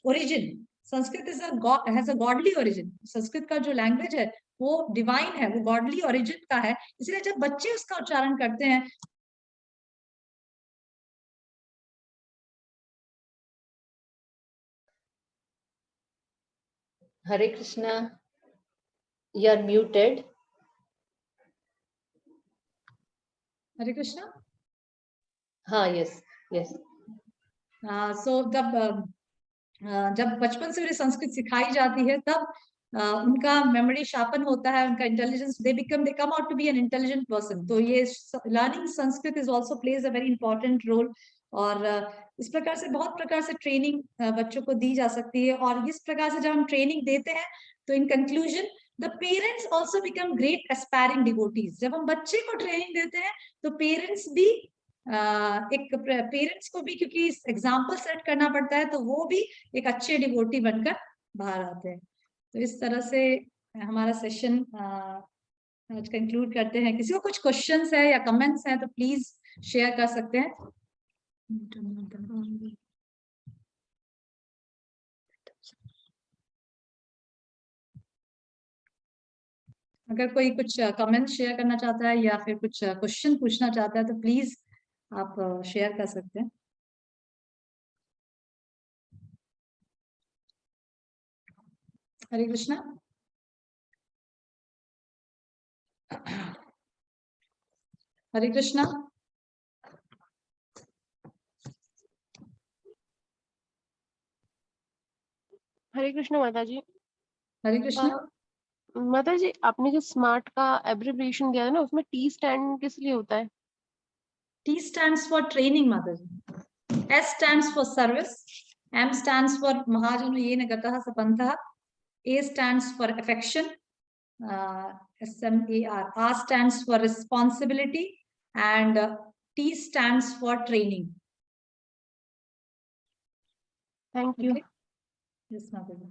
origin. Sanskrit has a godly origin. Sanskrit का जो लैंग्वेज है वो डिवाइन है, वो गॉडली ओरिजिन का है। इसलिए जब बच्चे उसका उच्चारण करते हैं, Hare Krishna, you are muted. हरे कृष्णा। हाँ, yes, yes. सो जब बचपन से उन्हें संस्कृत सिखाई जाती है, तब उनका मेमोरी शार्पन होता है, उनका intelligence, they come out to be an intelligent person. तो ये learning Sanskrit is also plays a very important role. और इस प्रकार से बहुत प्रकार से ट्रेनिंग बच्चों को दी जा सकती है। और इस प्रकार से जब हम ट्रेनिंग देते हैं, तो in conclusion the parents also become great aspiring devotees. जब हम बच्चे को ट्रेनिंग देते हैं, तो पेरेंट्स भी एक पेरेंट्स को भी, क्योंकि एग्जाम्पल सेट करना पड़ता है, तो वो भी एक अच्छे डिवोटी बनकर बाहर आते हैं। तो इस तरह से हमारा सेशन आज कंक्लूड करते हैं। किसी को कुछ क्वेश्चंस है या कमेंट्स हैं तो प्लीज शेयर कर सकते हैं। अगर कोई कुछ कमेंट शेयर करना चाहता है या फिर कुछ क्वेश्चन पूछना चाहता है, तो प्लीज आप शेयर कर सकते हैं। हरे कृष्णा। हरे कृष्णा। हरे कृष्ण माता जी। हरे कृष्णा। माता जी, आपने जो स्मार्ट का एब्रिविएशन दिया है ना, उसमें टी स्टैंड किस लिए होता है? T stands for training, Mataji. S stands for service. M stands for Mahajano Yena Gataha Sapantha. A stands for affection. SMAR. R stands for responsibility. And T stands for training. Thank you. Okay. Yes, Mataji.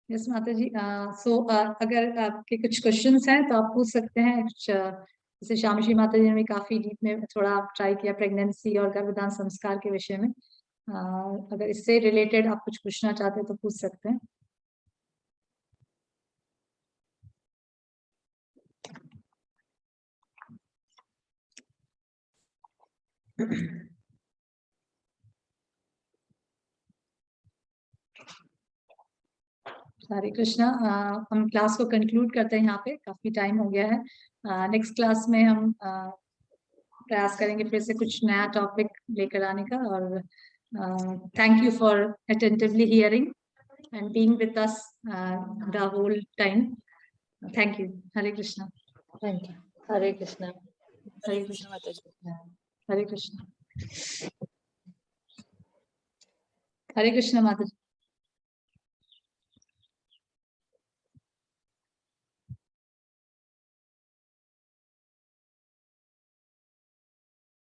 Yes माता जी। सो अगर आपके कुछ questions हैं तो आप पूछ सकते हैं। कुछ जैसे श्यामशी माता जी ने भी काफी डीप में थोड़ा ट्राई किया प्रेगनेंसी और गर्भधान संस्कार के विषय में। अगर इससे रिलेटेड आप कुछ पूछना चाहते हैं तो पूछ सकते हैं। हरे कृष्णा। हम क्लास को कंक्लूड करते हैं यहाँ पे, काफी टाइम हो गया है। नेक्स्ट क्लास में हम प्रयास करेंगे फिर से कुछ नया टॉपिक लेकर आने का। और thank you for attentively hearing and being with us the whole time. Thank you. Hare Krishna. Thank you. Hare Krishna. Hare Krishna Mataji. Hare Krishna. Hare Krishna Mataji.